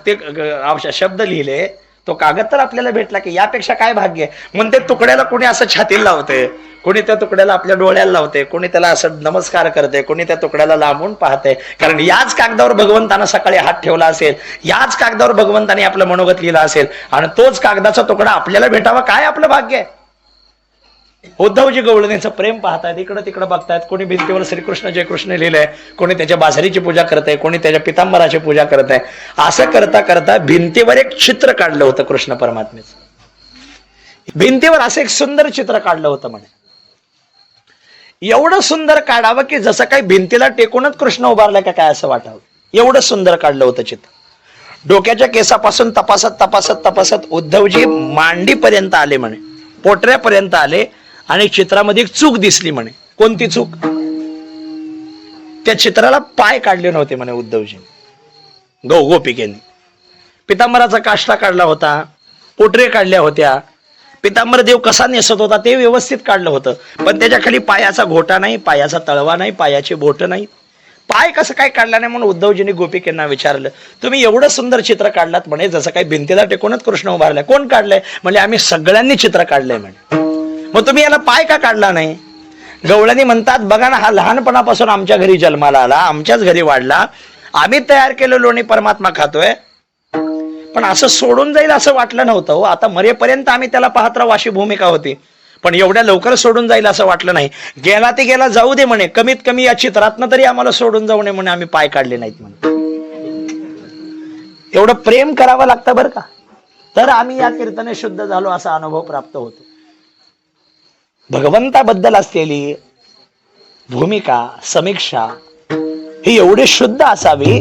ते शब्द लिहिले, तो कागद तर आपल्याला भेटला की यापेक्षा काय भाग्य आहे. म्हणते तुकड्याला कोणी असं छातीला लावते, कोणी त्या तुकड्याला आपल्या डोळ्याला लावते, कोणी त्याला असं नमस्कार करते, कोणी त्या तुकड्याला लांबून पाहते. कारण याच कागदावर भगवंतानं सकाळी हात ठेवला असेल, याच कागदावर भगवंताने आपलं मनोगत लिहिलं असेल आणि तोच कागदाचा तुकडा आपल्याला भेटावा, काय आपलं भाग्य आहे. उद्धवजी गवळणीचं प्रेम पाहतायत, इकडं तिकडं बघतायत. कोणी भिंतीवर श्रीकृष्ण जय कृष्ण लिहिलंय, कोणी त्याच्या बाजारीची पूजा करत आहे, कोणी त्याच्या पितांबराची पूजा करत आहे. असं करता करता भिंतीवर एक चित्र काढलं होतं कृष्ण परमात्म्याचं. भिंतीवर असं एक सुंदर चित्र काढलं होतं म्हणे. एवढं सुंदर काढावं की जसं काही भिंतीला टेकूनच कृष्ण उभारला का काय असं वाटावं, एवढं सुंदर काढलं होतं चित्र. डोक्याच्या केसापासून तपासत तपासत तपासत उद्धवजी मांडीपर्यंत आले म्हणे, पोटऱ्यापर्यंत आले आणि चित्रामध्ये एक चूक दिसली म्हणे. कोणती चूक? त्या चित्राला पाय काढले नव्हते म्हणे उद्धवजी. गोपिकेंनी पितांबराचा काष्टा काढला होता, पोटरे काढल्या होत्या, पितांबर देव कसा नेसत होता ते व्यवस्थित काढलं होतं, पण त्याच्या खाली पायाचा घोटा नाही, पायाचा तळवा नाही, पायाची बोट नाही. पाय कसं काय काढला नाही म्हणून उद्धवजींनी गोपिकांना विचारलं, तुम्ही एवढं सुंदर चित्र काढलात म्हणे जसं काही भिंतीला टेकूनच कृष्ण उभारलाय. कोण काढलंय? म्हणजे आम्ही सगळ्यांनी चित्र काढलंय म्हणे. मग तुम्ही याला पाय का काढला नाही? गवळणी म्हणतात, बघा ना, हा लहानपणापासून आमच्या घरी जन्माला आला, आमच्याच घरी वाढला, आम्ही तयार केलेलं लोणी परमात्मा खातोय, पण असं सोडून जाईल असं वाटलं नव्हतं हो. आता मरेपर्यंत आम्ही त्याला पाहत राहू अशी भूमिका होती, पण एवढ्या लवकर सोडून जाईल असं वाटलं नाही. गेला ते गेला, जाऊ दे म्हणे, कमीत कमी या चित्रातनं तरी आम्हाला सोडून जाऊ नये म्हणे, आम्ही पाय काढले नाहीत म्हणे. एवढं प्रेम करावं लागतं बरं का, तर आम्ही या कीर्तने शुद्ध झालो असा अनुभव प्राप्त होतो. भगवंताबद्दल असलेली भूमिका, समीक्षा ही एवढी शुद्ध असावी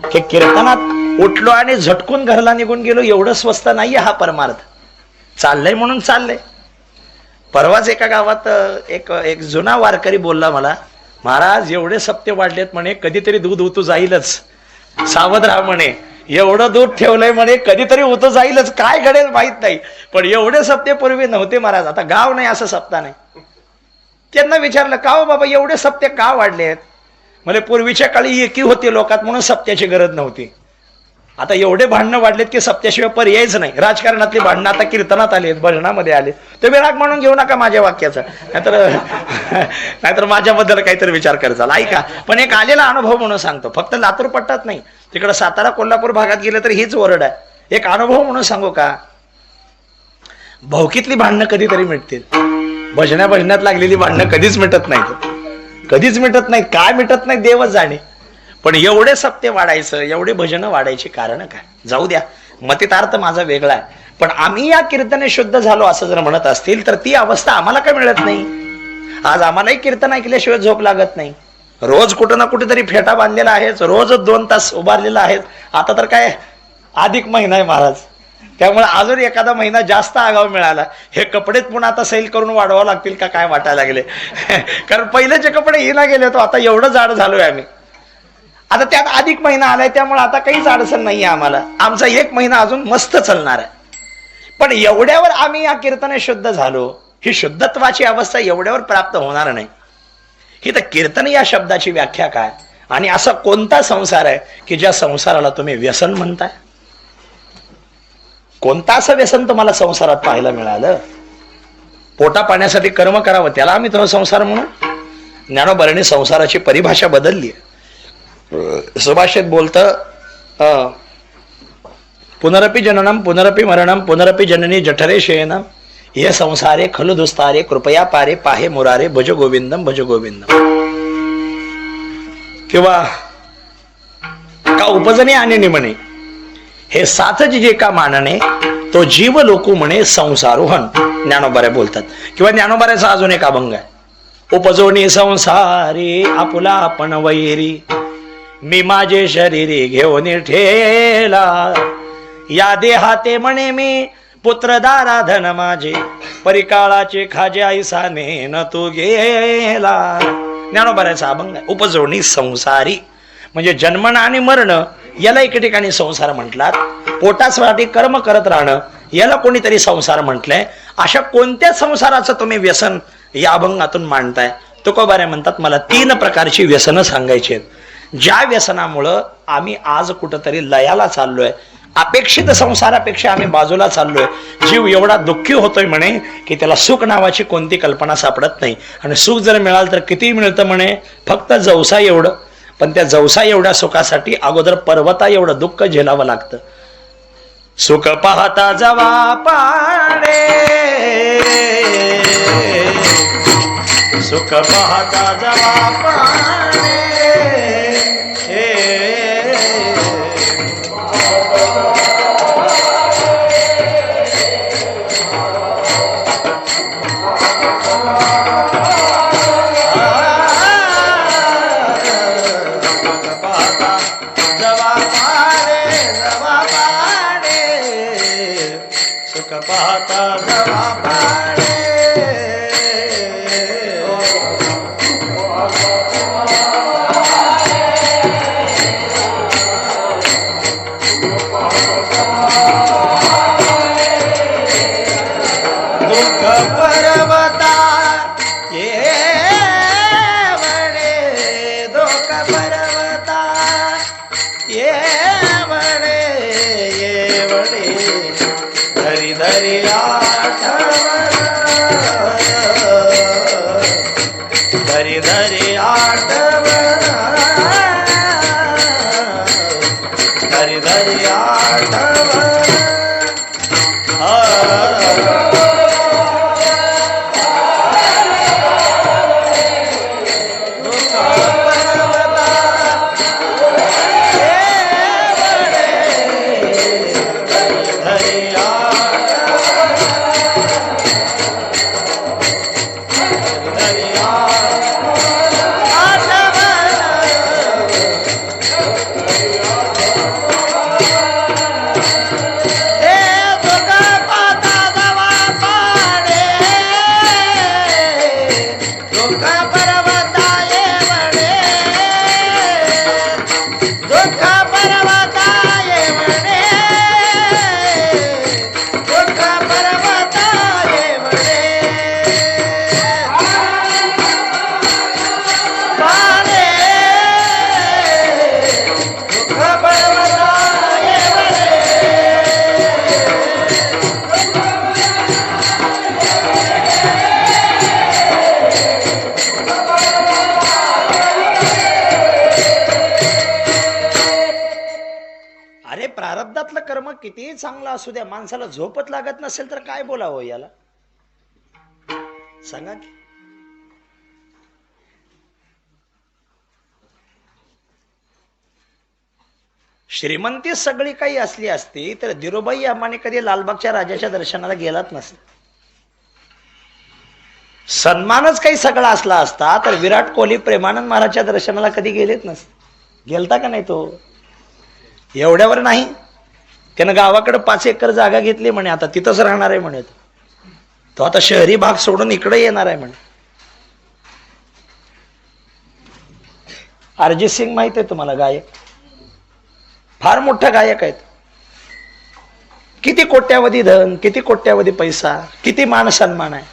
की कीर्तनात उठलो आणि झटकून घरला निघून गेलो एवढं स्वस्त नाहीये हा परमार्थ. चाललंय म्हणून चाललंय. परवाच एका गावात एक जुना वारकरी बोलला मला, महाराज एवढे सप्ते वाढलेत म्हणे, कधीतरी दूध उतू जाईलच, सावध राहा म्हणे, एवढं दूध ठेवलंय म्हणे, कधीतरी उतू जाईलच, काय घडेल माहित नाही, पण एवढे सप्ते पूर्वी नव्हते महाराज, आता गाव नाही असं सप्ता नाही. त्यांना विचारलं, का हो बाबा एवढे सप्ते का वाढलेत? म्हणजे पूर्वीच्या काळी एकी होती लोकात म्हणून सप्त्याची गरज नव्हती. आता एवढे भांडणं वाढलेत की सप्त्याशिवाय पर्यायच नाही. राजकारणातली भांडणं आता कीर्तनात आली, भजनामध्ये आले. तुम्ही राग म्हणून घेऊ नका माझ्या वाक्याचा, नाहीतर माझ्याबद्दल काहीतरी विचार करायचा. ऐका, पण एक आलेला अनुभव म्हणून सांगतो, फक्त लातूर पट्टात नाही, तिकडं सातारा कोल्हापूर भागात गेलं तर हीच ओरड आहे. एक अनुभव म्हणून सांगू का? भावकीतली भांडणं कधीतरी मिटतील, भजनात लागलेली भांडणं कधीच मिटत नाहीत, कधीच मिटत नाहीत. काय मिटत नाही देवच जाणे. पण एवढे सप्ते वाढायचं, एवढे भजनं वाढायची कारण काय? जाऊ द्या, मतितार्थ माझा वेगळा आहे. पण आम्ही या कीर्तने शुद्ध झालो असं जर म्हणत असतील तर ती अवस्था आम्हाला काय मिळत नाही? आज आम्हालाही कीर्तन ऐकल्याशिवाय झोप लागत नाही. रोज कुठं ना कुठेतरी फेटा बांधलेला आहेच, रोज 2 तास उभारलेला आहे. आता तर काय अधिक महिना आहे महाराज, त्यामुळे अजून एखादा महिना जास्त आगाव मिळाला. हे कपडेच पुन्हा आता सैल करून वाढवावं लागतील का काय वाटायला लागले. कारण पहिलेचे कपडे हिला गेले होते, आता एवढं जाड झालोय आम्ही. आता त्यात अधिक महिना आलाय, त्यामुळे आता काहीच अडचण नाहीये आम्हाला. आमचा 1 महिना अजून मस्त चालणार आहे. पण एवढ्यावर आम्ही या कीर्तने शुद्ध झालो, ही शुद्धत्वाची अवस्था एवढ्यावर प्राप्त होणार नाही. ही तर कीर्तन या शब्दाची व्याख्या काय आणि असा कोणता संसार आहे की ज्या संसाराला तुम्ही व्यसन म्हणताय? कोणता असं व्यसन तुम्हाला संसारात पाहायला मिळालं? पोटा पाण्यासाठी कर्म करावं त्याला आम्ही तो संसार म्हणून? ज्ञानोबांनी संसाराची परिभाषा बदलली. सुभाषित बोलतं पुनरपि जननम पुनरपि मरणम पुनरपि जननी जठरे शयनम ये संसारे खलु दुस्तारे कृपया पारे पाहे मुरारे भज गोविंदम भज गोविंदम. किंवा का उपजने आणि म्हणे हे साथच जे का मानणे तो जीव लोकू म्हणे संसारोहन. ज्ञानोबारे बोलतात. किंवा ज्ञानोबाऱ्याचा अजून एक अभंग आहे. उपजोनी संसारी आपुला आपण वैरी मी माझे शरीरी घेऊन ठेला या देहाते म्हणे मी पुत्र दारा धन माझे परिकाळाचे खाजे ऐसाने न तू गेला. ज्ञानोबाऱ्याचा अभंग आहे. उपजोनी संसारी म्हणजे जन्मणं आणि मरण याला एके ठिकाणी संसार म्हटलात. पोटासाठी कर्म करत राहणं याला कोणीतरी संसार म्हटलंय. अशा कोणत्या संसाराचं तुम्ही व्यसन या अभंगातून मांडताय? तुकोबारे म्हणतात मला 3 प्रकारची व्यसनं सांगायची आहेत, ज्या व्यसनामुळं आम्ही आज कुठंतरी लयाला चाललोय, अपेक्षित संसारापेक्षा आम्ही बाजूला चाललोय. जीव एवढा दुःखी होतोय म्हणे की त्याला सुख नावाची कोणती कल्पना सापडत नाही. आणि सुख जर मिळालं तर किती मिळतं म्हणे? फक्त जवसा एवढं. पण त्या जवसा एवढ्या सुखासाठी अगोदर पर्वता एवढं दुःख झेलावं लागतं. सुख पाहता जवा पाडे सुख पाहता जवा पाडे किती चांगला असू द्या, माणसाला झोपत लागत नसेल तर काय बोलावं याला? सांगा की. श्रीमंती सगळी काही असली असती तर धीरूभाई अंबानी कधी लालबागच्या राजाच्या दर्शनाला गेलाच नसता. सन्मानच काही सगळा असला असता तर विराट कोहली प्रेमानंद महाराजच्या दर्शनाला कधी गेलेच नसते. गेलता का नाही तो? एवढ्यावर नाही, त्यानं गावाकडे 5 एकर जागा घेतली म्हणे, आता तिथंच राहणार आहे म्हणे. तो आता शहरी भाग सोडून इकडे येणार आहे म्हणे. अरिजित सिंग माहित आहे तुम्हाला? गायक, फार मोठा गायक आहेत. किती कोट्यावधी धन, किती कोट्यावधी पैसा, किती मान सन्मान आहे.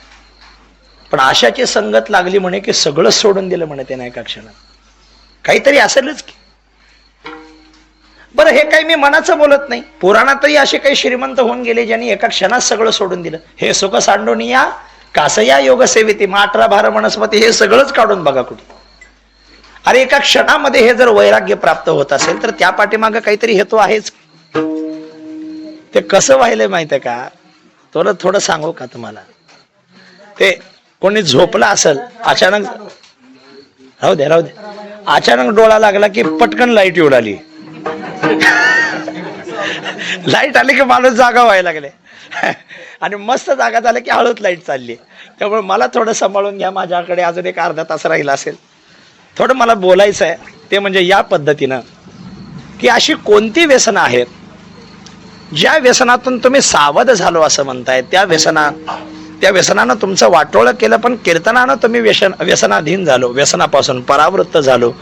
पण आशाची संगत लागली म्हणे की सगळं सोडून दिलं म्हणे त्याने एका क्षणात. काहीतरी असेलच की. बरं, हे काही मी मनाचं बोलत नाही. पुराणातही असे काही श्रीमंत होऊन गेले ज्यांनी एका क्षणात सगळं सोडून दिलं. हे सुख सांडोनिया कासया योग सेविती, 18 12 वनस्पती हे सगळंच काढून बघा कुठे. अरे एका क्षणामध्ये हे जर वैराग्य प्राप्त होत असेल तर त्या पाठीमागं काहीतरी हेतू आहेच. ते कसं व्हायलंय माहितीये का, थोडं सांगू का तुम्हाला. ते कोणी झोपला असेल, अचानक राहू दे अचानक डोळा लागला की पटकन लाईट येऊ लागली. लाईट आली की माणूस जागा व्हायला लागले आणि मस्त जागा झाली की हळूच लाईट चालली. त्यामुळे मला थोडं सांभाळून घ्या, माझ्याकडे अजून एक अर्धा तास राहिला असेल. थोडं मला बोलायचं आहे ते म्हणजे या पद्धतीनं की अशी कोणती व्यसनं आहेत ज्या व्यसनातून तुम्ही सावध झालो असं म्हणताय, त्या व्यसनानं तुमचं वाटोळं केलं, पण कीर्तनानं तुम्ही व्यसनाधीन झालो, व्यसनापासून परावृत्त झालो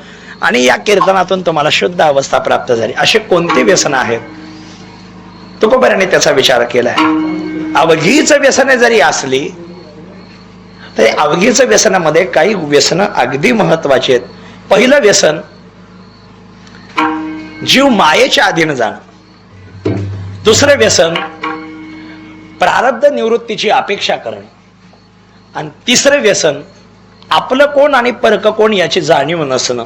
आणि या कीर्तनातून तुम्हाला शुद्ध अवस्था प्राप्त झाली. अशी कोणती व्यसनं आहेत? तुकोबाराने त्याचा विचार केलाय. अवघीच व्यसने जरी असली तरी अवघीच व्यसनामध्ये काही व्यसनं अगदी महत्वाची आहेत. पहिलं व्यसन जीव मायेच्या अधीन जाणं. दुसरं व्यसन प्रारब्ध निवृत्तीची अपेक्षा करणं. आणि तिसरं व्यसन आपलं कोण आणि परक कोण याची जाणीव नसणं.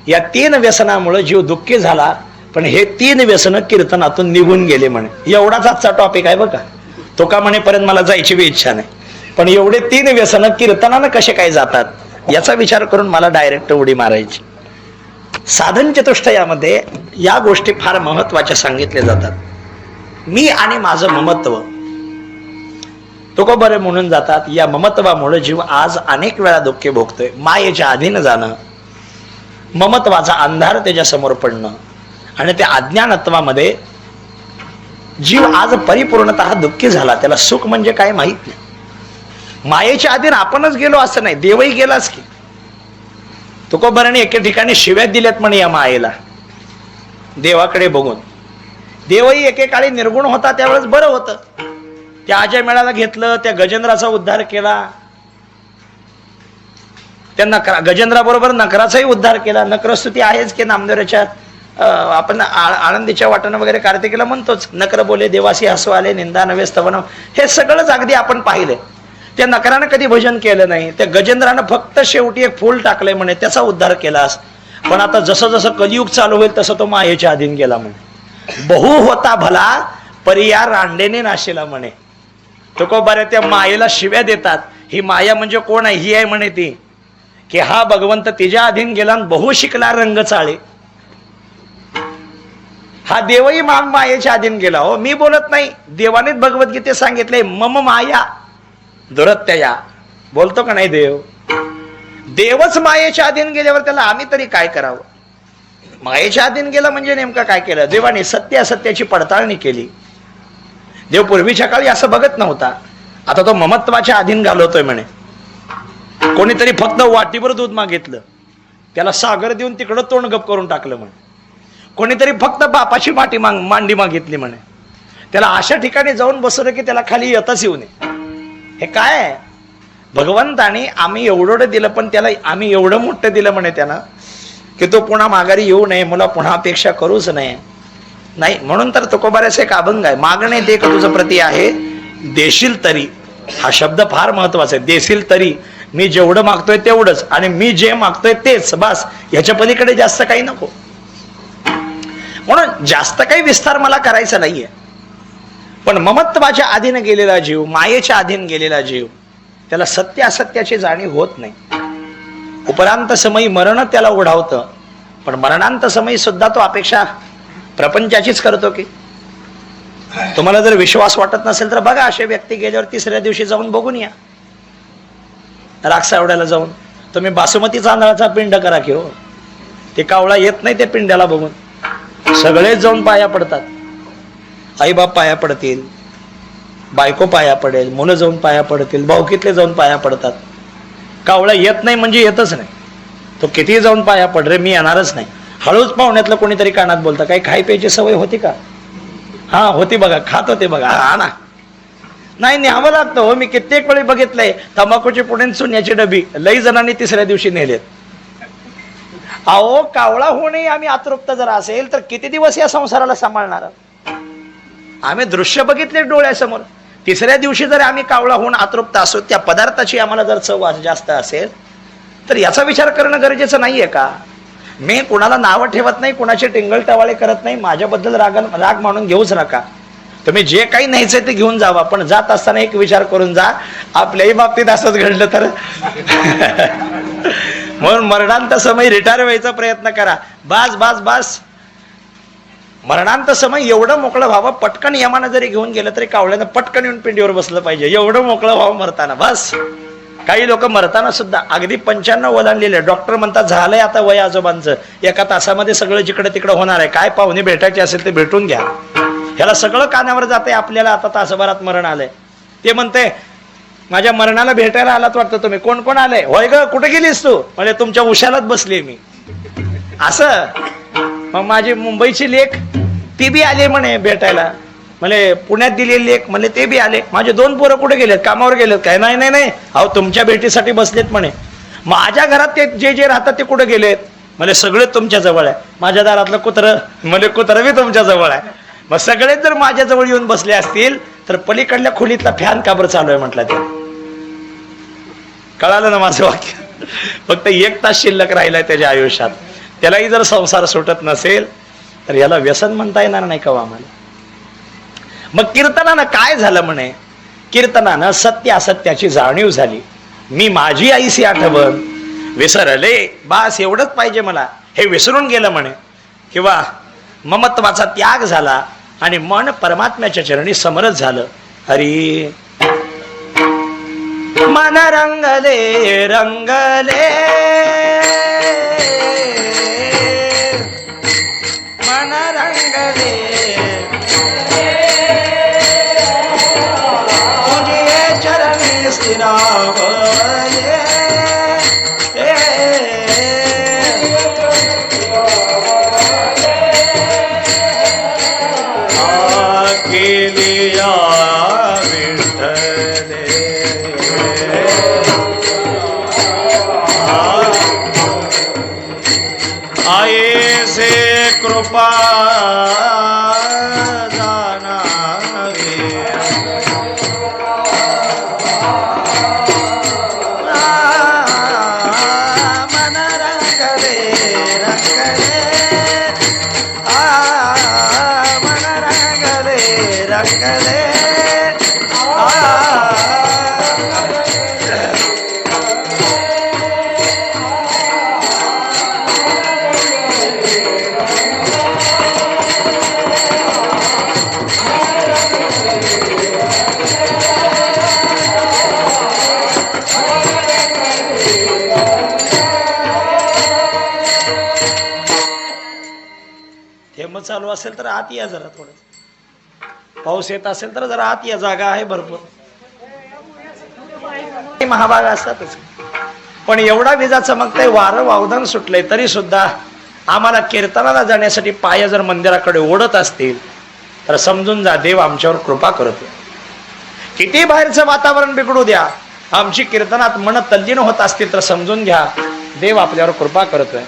या 3 व्यसनामुळे जीव दुःखी झाला, पण हे 3 व्यसन कीर्तनातून निघून गेले म्हणे. एवढाच आजचा टॉपिक आहे बघा. तो का म्हणेपर्यंत मला जायची बी इच्छा नाही, पण एवढे 3 व्यसन कीर्तनानं कसे काय जातात याचा विचार करून मला डायरेक्ट उडी मारायची. साधन चतुष्टयामध्ये या गोष्टी फार महत्वाच्या सांगितल्या जातात. मी आणि माझं ममत्व तुकोबारे म्हणून जातात. या ममत्वामुळे जीव आज अनेक वेळा दुःखे भोगतोय. मायेच्या अधीन जाणं, ममत्वाचा अंधार त्याच्यासमोर पडणं आणि त्या अज्ञानत्वामध्ये जीव आज परिपूर्णतः दुःखी झाला. त्याला सुख म्हणजे काय माहित नाही. मायेच्या अधीन आपणच गेलो असं नाही, देवही गेलाच की. तुकोबाराने एके ठिकाणी शिव्या दिल्यात म्हणे या मायेला, देवाकडे बघून. देवही एकेकाळी निर्गुण होता, त्यावेळेस बरं होतं. त्या अजय मेळाला घेतलं, त्या गजेंद्राचा उद्धार केला, त्या गजेंद्राबरोबर नकराचाही उद्धार केला. नक्रस्तुती आहेच की नामदेवाच्या. आपण आनंदीच्या वाटणं वगैरे कार्तिकीला म्हणतोच, नकर बोले देवासी हसू आले, निंदा नव्हे स्तवन. हे सगळंच अगदी आपण पाहिलंय. त्या नकरानं कधी भजन केलं नाही, त्या गजेंद्रानं फक्त शेवटी एक फूल टाकलंय म्हणे, त्याचा उद्धार केलास. पण आता जसं जसं कलियुग चालू होईल तसं तो मायेच्या अधीन गेला म्हणे. बहु होता भला परिया रांडेने नाशिला म्हणे. तुकोबारे त्या मायेला शिव्या देतात. ही माया म्हणजे कोण आहे? ही आहे म्हणे ती की हा भगवंत तिच्या अधीन गेला आणि बहु शिकला रंग चाळे. हा देवही मायेच्या अधीन गेला. हो, मी बोलत नाही, देवानेच भगवद्गीतेत सांगितले मम माया दुरत्यया. बोलतो का नाही देव? देवच मायेच्या अधीन गेल्यावर त्याला आम्ही तरी काय करावं? मायेच्या अधीन गेला म्हणजे नेमकं काय केलं? देवाने सत्य असत्याची पडताळणी केली. देव पूर्वीच्या काळी असं बघत नव्हता. आता तो ममत्वाच्या अधीन घालवतोय म्हणे. कोणीतरी फक्त वाटीभर दूध मागितलं, त्याला सागर देऊन तिकडं तोंड गप करून टाकलं म्हणे. कोणीतरी फक्त बापाची मांडी मागितली म्हणे, त्याला अशा ठिकाणी जाऊन बसवलं की त्याला खाली येताच येऊ नये. हे काय आहे? भगवंताने आम्ही एवढं दिलं, पण त्याला आम्ही एवढं मोठं दिलं म्हणे त्यानं की तो पुन्हा माघारी येऊ नये, मला पुन्हा अपेक्षा करूच नये. नाही, म्हणून तर तुकोबाऱ्याचा एक अभंग आहे, मागणे दे का तुझं प्रती आहे देशील तरी. हा शब्द फार महत्वाचा आहे. देशील तरी, मी जेवढं मागतोय तेवढंच, आणि मी जे मागतोय तेच बस, ह्याच्या पलीकडे जास्त काही नको. म्हणून जास्त काही विस्तार मला करायचा नाहीये. पण ममत्वाच्या अधीन गेलेला जीव, मायेच्या अधीन गेलेला जीव, त्याला सत्य असत्याची जाणीव होत नाही. उपरांत समयी मरण त्याला ओढावतं, पण मरणांत समयी सुद्धा तो अपेक्षा प्रपंचाचीच करतो की. तुम्हाला जर विश्वास वाटत नसेल तर बघा, अशा व्यक्ती गेल्यावर 3ऱ्या दिवशी जाऊन बघून या. राक्षावड्याला जाऊन तुम्ही बासुमती तांदळाचा पिंड करा की हो, ते कावळा येत नाही त्या पिंड्याला बघून. सगळेच जाऊन पाया पडतात. आईबाप पाया पडतील, बायको पाया पडेल, मुलं जाऊन पाया पडतील, भाऊकीतले जाऊन पाया पडतात. कावळा येत नाही म्हणजे येतच नाही. तो किती जाऊन पाया पड रे, मी येणारच नाही. हळूच पाहुण्यातलं कोणीतरी कानात बोलतं, काही खाय प्यायची सवय होती का? हा होती बघा, खात होते बघा. हा ना, नाही न्यावं लागतं हो. मी कित्येक वेळी बघितलंय तंबाखूची पुढे सोन्याची डबी लई जणांनी 3ऱ्या दिवशी नेलेत. अहो कावळा होणे आम्ही आतुरता जर असेल तर किती दिवस या संसाराला सांभाळणार? आम्ही दृश्य बघितले डोळ्यासमोर. तिसऱ्या दिवशी जर आम्ही कावळा होऊन आतुरता असो, त्या पदार्थाची आम्हाला जर चव जास्त असेल तर याचा विचार करणं गरजेचं नाहीये का? मी कुणाला नावं ठेवत नाही, कुणाचे टिंगल टवाळे करत नाही, माझ्याबद्दल राग म्हणून घेऊच नका. तुम्ही जे काही न्यायचंय ते घेऊन जावा, पण जात असताना एक विचार करून जा, आपल्याही बाबतीत असंच घडलं तर. म्हणून मरणांत समय रिटायर व्हायचा प्रयत्न करा. बास मरणांत समय एवढं मोकळं व्हावं, पटकन यमानं जरी घेऊन गेलं तरी कावळ्यानं पटकन येऊन पिंडीवर बसलं पाहिजे, एवढं मोकळं व्हावं मरताना. बस. काही लोक मरताना सुद्धा अगदी 95 ओलांडलेले, डॉक्टर म्हणतात झालंय आता वय आजोबांचं, एका तासामध्ये सगळं जिकडे तिकडे होणार आहे, काय पाहुणे भेटायचे असेल ते भेटून घ्या. ह्याला सगळं कानावर जाते, आपल्याला आता तासभरात मरण आलंय. ते म्हणते माझ्या मरणाला भेटायला आलात वाटतं तुम्ही. कोण कोण आले? होय ग, कुठे गेलीस तू? म्हणजे तुमच्या उशालाच बसली मी. असं. मग माझी मुंबईची लेक ती बी आली म्हणे भेटायला, म्हणजे पुण्यात दिलेली लेक म्हणजे ते बी आले. माझे 2 पोरं कुठे गेलेत? कामावर गेलेत काय? नाही अहो तुमच्या भेटीसाठी बसलेत म्हणे. माझ्या घरात ते जे राहतात ते कुठे गेलेत? म्हणजे सगळे तुमच्या जवळ आहे. माझ्या दारातलं कुत्रं म्हणजे कुत्रं बी तुमच्या जवळ आहे. मग सगळेच जर माझ्या जवळ येऊन बसले असतील तर पलीकडल्या खोलीतला फॅन का बरं चालू आहे म्हटलं ते. कळालं ना माझं वाक्य? फक्त 1 तास शिल्लक राहिलाय त्याच्या आयुष्यात. त्यालाही जर संसार सुटत नसेल तर याला व्यसन म्हणता येणार नाही का आम्हाला? मग कीर्तनानं काय झालं म्हणे? कीर्तनानं सत्य असत्याची जाणीव झाली. मी माझी आईशी आठवण विसरले, बास एवढंच पाहिजे मला, हे विसरून गेलं म्हणे. किंवा ममत्वाचा त्याग झाला आणि मन परमात्म्याच्या चरणी समरस झालं. हरी मन रंगले रंगले मन रंगले तुझे चरणी स्थिरावले. केलिया विठ्ठले आये से कृपा जानावे. मन रंगले रंगले मन रंगले रंगले. थेंब चालू असेल तर आत या जरा, थोडं पाऊस येत असेल तर जरा आत या, जागा आहे भरपूर. महाभाग असतातच, पण एवढा विजा चमकतय, वारं वावदान सुटलंय, तरी सुद्धा आम्हाला कीर्तनाला जाण्यासाठी पाय जर मंदिराकडे ओढत असतील तर समजून जा देव आमच्यावर कृपा करतो. किती बाहेरचं वातावरण बिघडू द्या, आमची कीर्तनात मन तल्लीन होत असतील तर समजून घ्या देव आपल्यावर कृपा करतोय.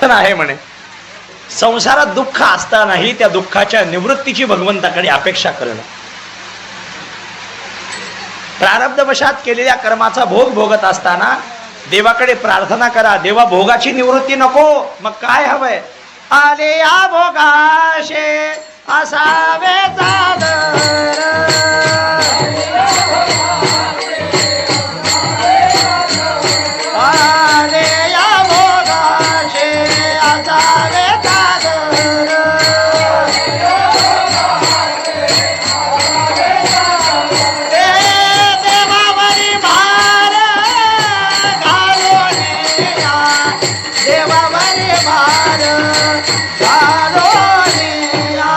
तर आहे म्हणे संसारात दुःख असतानाही त्या दुःखाच्या निवृत्तीची भगवंताकडे अपेक्षा करणं. प्रारब्धवशात केलेल्या कर्माचा भोग भोगत असताना देवाकडे प्रार्थना करा, देवा भोगाची निवृत्ती नको, मग काय हवंय? आले या भोगाशे असावे सादर, आले या भोगाशे असावे सादर, देवावरी भार घालून या, देवावरी भार घालून या.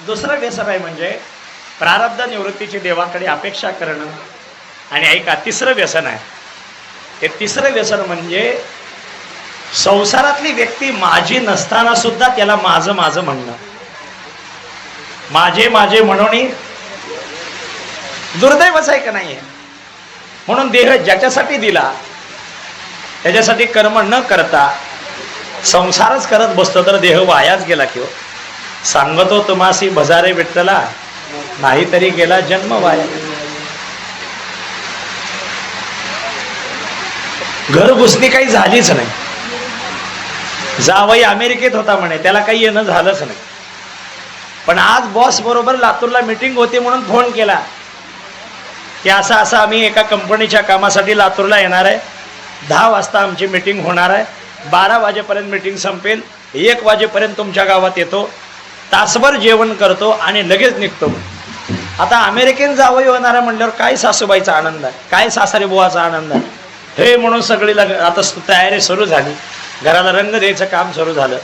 दुसरं व्यसन आहे म्हणजे प्रारब्ध निवृत्तीची देवाकडे अपेक्षा करणं. आणि ऐका, तिसरं व्यसन आहे. हे तिसरं व्यसन म्हणजे संसारातली व्यक्ती माझी नसताना सुद्धा त्याला माझं माझं म्हणणं, माझे माझे म्हणून दुर्दैवच आहे का नाहीये? म्हणून देह ज्याच्यासाठी दिला त्याच्यासाठी कर्म न करता संसारच करत बसतो तर देह वायाच गेला किंवा सांगतो तुम्हासी भजारे विठ्ठला, नाहीतरी गेला जन्म वाया. घर घुसणी काही झालीच नाही. जावई अमेरिकेत होता म्हणे, त्याला काही येणं झालंच नाही. पण आज बॉस बरोबर लातूरला मीटिंग होती म्हणून फोन केला की असं असं आम्ही एका कंपनीच्या कामासाठी लातूरला येणार आहे, 10 वाजता आमची मीटिंग होणार आहे, 12 वाजेपर्यंत मीटिंग संपेल, 1 वाजेपर्यंत तुमच्या गावात येतो, तासभर जेवण करतो आणि लगेच निघतो. आता अमेरिकेत जावई होणार आहे म्हणल्यावर काय सासूबाईचा आनंद आहे, काय सासरे बुवाचा आनंद आहे. हे म्हणून सगळी आता तयारी सुरू झाली, घराला रंग द्यायचं काम सुरू झालं.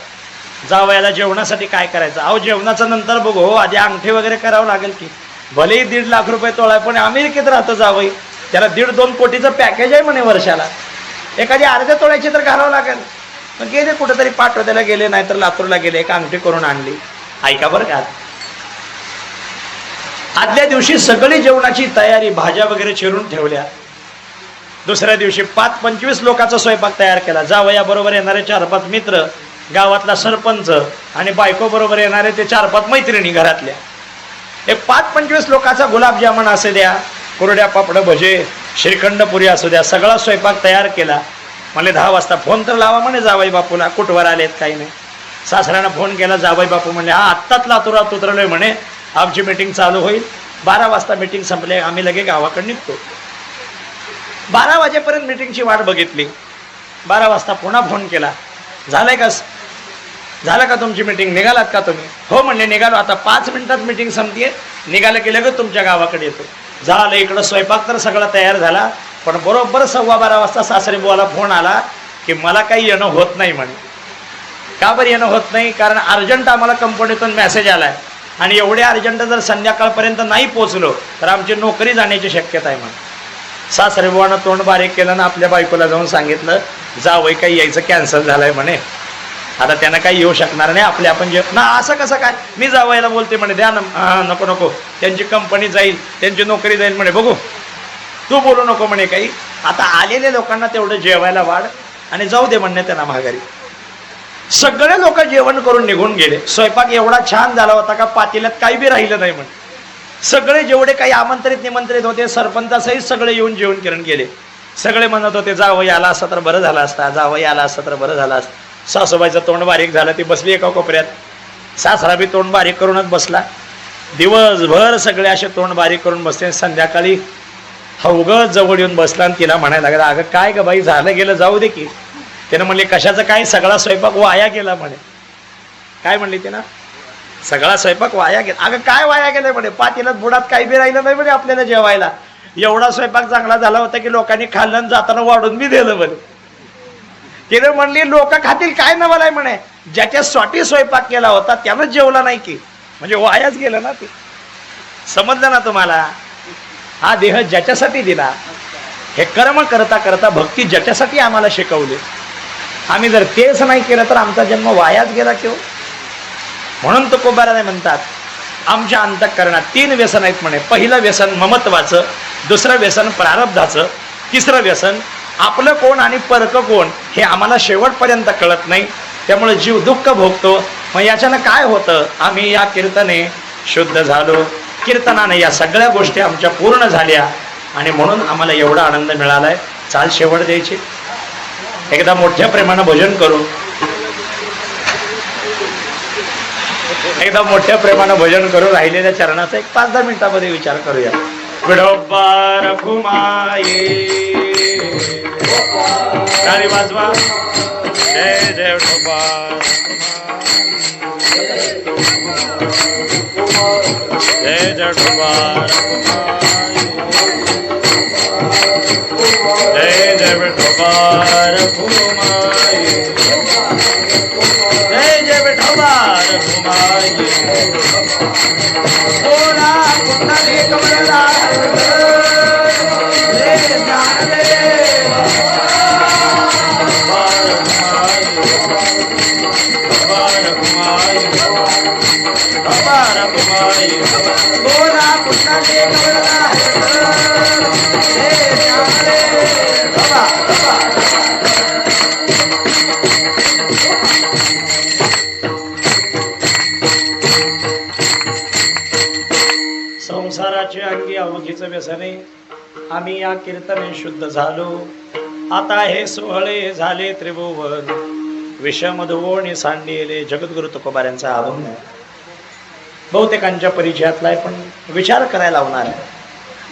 जावयाला जेवणासाठी काय करायचं? अहो जेवणाचं नंतर बघू, हो आधी अंगठी वगैरे करावं लागेल की. भलेही 1.5 लाख रुपये तोळा, पण अमेरिकेत राहतं जावई, त्याला 1.5-2 कोटीचं पॅकेज आहे म्हणे वर्षाला. एखादी अर्ध्या तोळ्याची तर घालावं लागेल. मग गेले कुठेतरी पाठवत्याला गेले, नाहीतर लातूरला गेले, एक अंगठी करून आणली. ऐका बरं का, आदल्या दिवशी सगळी जेवणाची तयारी, भाज्या वगैरे चिरून ठेवल्या. दुसऱ्या दिवशी 5-25 लोकांचा स्वयंपाक तयार केला. जावया बरोबर येणारे 4-5 मित्र, गावातला सरपंच आणि बायको बरोबर येणारे ते 4-5 मैत्रिणी घरातल्या. एक 5-25 लोकांचा गुलाबजामुन असू द्या, कुरड्या पापड भजे, श्रीखंड पुरी असू द्या, सगळा स्वयंपाक तयार केला. मला 10 वाजता फोन तर लावा म्हणे जावई बापूला, कुठवर आलेत काही नाही. सासऱ्यानं फोन केला, जावई बापू म्हणले हा आत्ताच लातूरात उतरलोय म्हणे, आमची मीटिंग चालू होईल, 12 वाजता मीटिंग संपले, आम्ही लगे गावाकडे निघतो. 12 वाजेपर्यंत मीटिंगची वाट बघितली. 12 वाजता पुन्हा फोन केला, झालंय का, झालं का तुमची मीटिंग, निघालात का तुम्ही? हो म्हणले निघालो, आता 5 मिनिटात मीटिंग संपतीये, निघालं की लगेच तुमच्या गावाकडे येतो. झालं, इकडं स्वयंपाक तर सगळा तयार झाला, पण बरोबर 12:15 वाजता सासरे बुवाला फोन आला की मला काही येणं होत नाही म्हणे. का बरं येणं होत नाही? कारण अर्जंट आम्हाला कंपनीतून मेसेज आलाय आणि एवढे अर्जंट जर संध्याकाळपर्यंत नाही पोहोचलो तर आमची नोकरी जाण्याची शक्यता आहे म्हणे. सासरे बुवानं तोंड बारीक केलं ना आपल्या बायकोला जाऊन सांगितलं, जावई काही यायचं कॅन्सल झालंय म्हणे, आता त्यांना काही येऊ शकणार नाही, आपले आपण जे ना. असं कसं काय? मी जावयाला बोलते म्हणे, द्या ना. नको नको, त्यांची कंपनी जाईल, त्यांची नोकरी जाईल म्हणे, बघू तू बोलू नको म्हणे काही. आता आलेल्या लोकांना तेवढं जेवायला वाढ आणि जाऊ दे म्हणणे त्यांना माघारी. सगळे लोक जेवण करून निघून गेले. स्वयंपाक एवढा छान झाला होता का पातेल्यात काही बी राहिलं नाही म्हणे. सगळे जेवढे काही आमंत्रित निमंत्रित होते सरपंचासहित सगळे येऊन जेवण करून गेले. सगळे म्हणत होते जावई आला असता तर बरं झालं असता, जावई आला असता तर बरं झालं असतं. सासूबाईचं तोंड बारीक झालं, ती बसली एका कोपऱ्यात, सासरा बी तोंड बारीक करूनच बसला. दिवसभर सगळे असे तोंड बारीक करून बसले. संध्याकाळी हवगत जवळ येऊन बसला आणि तिला म्हणायला लागला, अगं काय ग बाई, झालं गेलं जाऊ दे की. त्यानं म्हणले कशाचं काय, सगळा स्वयंपाक वाया गेला म्हणे. काय म्हणली तिनं? सगळा स्वयंपाक वाया गेला. अगं काय वाया गेलं म्हणे, पातेल्यात बुडात काही बी राहिलं नाही म्हणे आपल्याला जेवायला. एवढा स्वयंपाक चांगला झाला होता की लोकांनी खाल्लं, जाताना वाढून बी दिलं म्हणे. तिने म्हणली लोक खातील काय नवलाय म्हणे, ज्याच्यासाठी स्वयंपाक केला होता त्यानंच जेवला नाही की, म्हणजे वायाच गेलं ना ते. समजलं ना तुम्हाला? हा देह ज्याच्यासाठी दिला, हे कर्म करता करता भक्ती ज्याच्यासाठी आम्हाला शिकवली, आम्ही जर तेच नाही केलं तर आमचा जन्म वायाच गेला किंवा. म्हणून तुकोबाराने म्हणतात आमच्या अंतःकरणात 3 व्यसन आहेत म्हणे. पहिलं व्यसन ममत्वाचं, दुसरं व्यसन प्रारब्धाचं, तिसरं व्यसन आपलं कोण आणि परक कोण हे आम्हाला शेवटपर्यंत कळत नाही. त्यामुळे जीव दुःख भोगतो. मग याच्यानं काय होतं, आम्ही या कीर्तने शुद्ध झालो, कीर्तनाने या सगळ्या गोष्टी आमच्या पूर्ण झाल्या आणि म्हणून आम्हाला एवढा आनंद मिळालाय. चाल शेवट द्यायची, एकदा मोठ्या प्रेमानं भजन करू, एकदा मोठ्या प्रेमानं भजन करू. राहिलेल्या चरणाचा एक 5-10 मिनिटांमध्ये विचार करूया. विठोबा रखुमाई ताली वाजवा, जय जय विठोबा, जय जय विठोबा, जय जय विठोबा रखुमाई, जय जय विठोबा रखुमाई. थोडा कुंडली कमळला रे ज्ञान दे बोला पुष्णाचे कमळा हे श्यामले बाबा संसाराचे अंगी अवघीच व्यसने आम्ही या कीर्तने शुद्ध झालो. आता हे सोहळे झाले त्रिभुवन विषम धुवोणी सांडिले. जगद्गुरु तुकोबाऱ्यांचा अभंग बहुतेकांच्या परिचयातला आहे, पण विचार करायला लावणार आहे.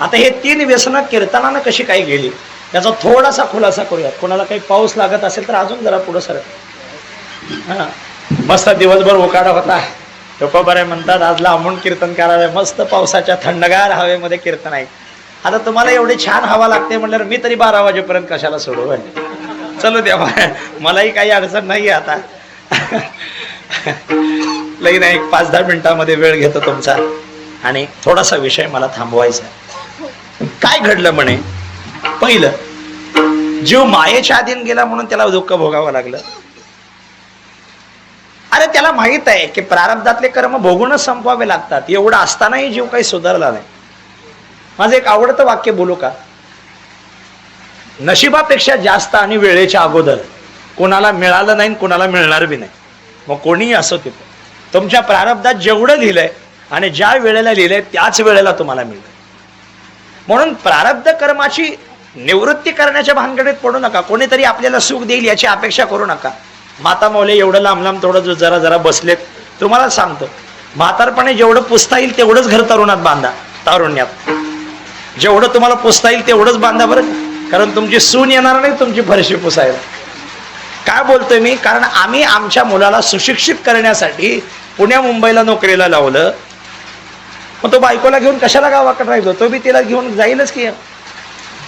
आता हे 3 व्यसनं कीर्तनानं कशी काय गेली त्याचा थोडासा खुलासा करूयात. कोणाला काही पाऊस लागत असेल तर अजून जरा पुढे सरक. मस्त दिवसभर उकाडा होता. तुकोबारे म्हणतात आज लांबून कीर्तन करायला, मस्त पावसाच्या थंडगार हवेमध्ये कीर्तन आहे. आता तुम्हाला एवढी छान हवा लागते म्हणल्यावर मी तरी 12 वाजेपर्यंत कशाला सोडू. चलो द्या, मलाही काही अडचण नाही आता. लई नाही, 5-10 मिनिटांमध्ये वेळ घेतो तुमचा आणि थोडासा विषय मला थांबवायचा. काय घडलं म्हणे, पहिलं जीव मायेच्या अधीन गेला म्हणून त्याला दुःख भोगावं लागलं. अरे त्याला माहित आहे की प्रारब्धातले कर्म भोगूनच संपवावे लागतात. एवढं असतानाही जीव काही सुधारला नाही. माझं एक आवडतं वाक्य बोलू का? नशिबापेक्षा जास्त आणि वेळेच्या अगोदर कोणाला मिळालं नाही, कोणाला मिळणार बी नाही. मग कोणीही असो तिथं तुमच्या प्रारब्धात जेवढं लिहिलंय आणि ज्या वेळेला लिहिलंय त्याच वेळेला तुम्हाला मिळतं. म्हणून प्रारब्ध कर्माची निवृत्ती करण्याच्या भानगडीत पडू नका. कोणीतरी आपल्याला सुख देईल याची अपेक्षा करू नका. माता मौले एवढं लांब लांब थोडं जरा जरा बसलेत. तुम्हाला सांगतो, म्हातारपणे जेवढं पुसता येईल तेवढंच घर तरुणात बांधा. तारुण्यात जेवढं तुम्हाला पुसता येईल तेवढंच बांधा बरं, कारण तुमची सून येणार नाही तुमची फरशी पुसायला. काय बोलतोय मी? कारण आम्ही आमच्या मुलाला सुशिक्षित करण्यासाठी पुण्या मुंबईला नोकरीला लावलं. मग तो बायकोला घेऊन कशाला गावाकडे राहिलो? तो बी तिला घेऊन जाईलच की.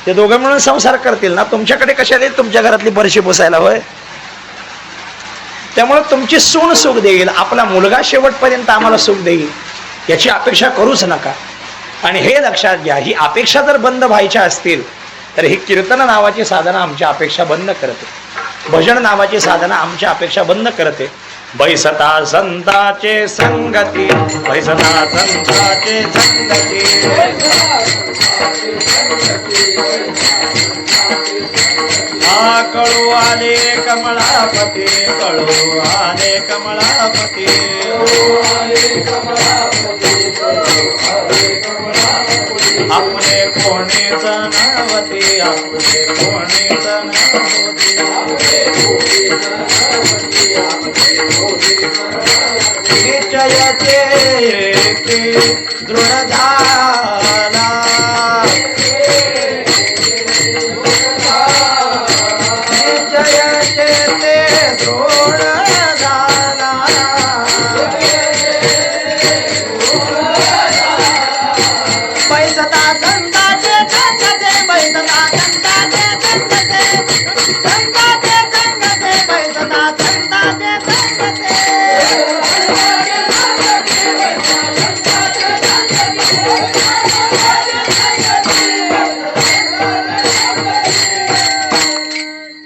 ते दोघं मिळून संसार करतील ना. तुमच्याकडे कशाला येईल तुमच्या घरातली फरशी पुसायला? होय. त्यामुळे तुमची सून सुख देईल, आपला मुलगा शेवटपर्यंत आम्हाला सुख देईल याची अपेक्षा करूच नका. आणि हे लक्षात घ्या, ही अपेक्षा जर बंद व्हायच्या असतील तर ही कीर्तन नावाची साधना आमच्या अपेक्षा बंद करते. भजन नावाची साधना आमच्या अपेक्षा बंद करते. बैसता संताचे संगती, बैसता संताचे संगती, हा कळू आले कमळापती, कळू आले कमळापती, आपले कोणीच नवती, आपले कोणीच नवती, निश्चयचे दृढ झाला, निश्चयचे दृढ झाला, बैसता संताचे संगते, बैसता संताचे संगते, संताचे संगते, बैसता संताचे संगते.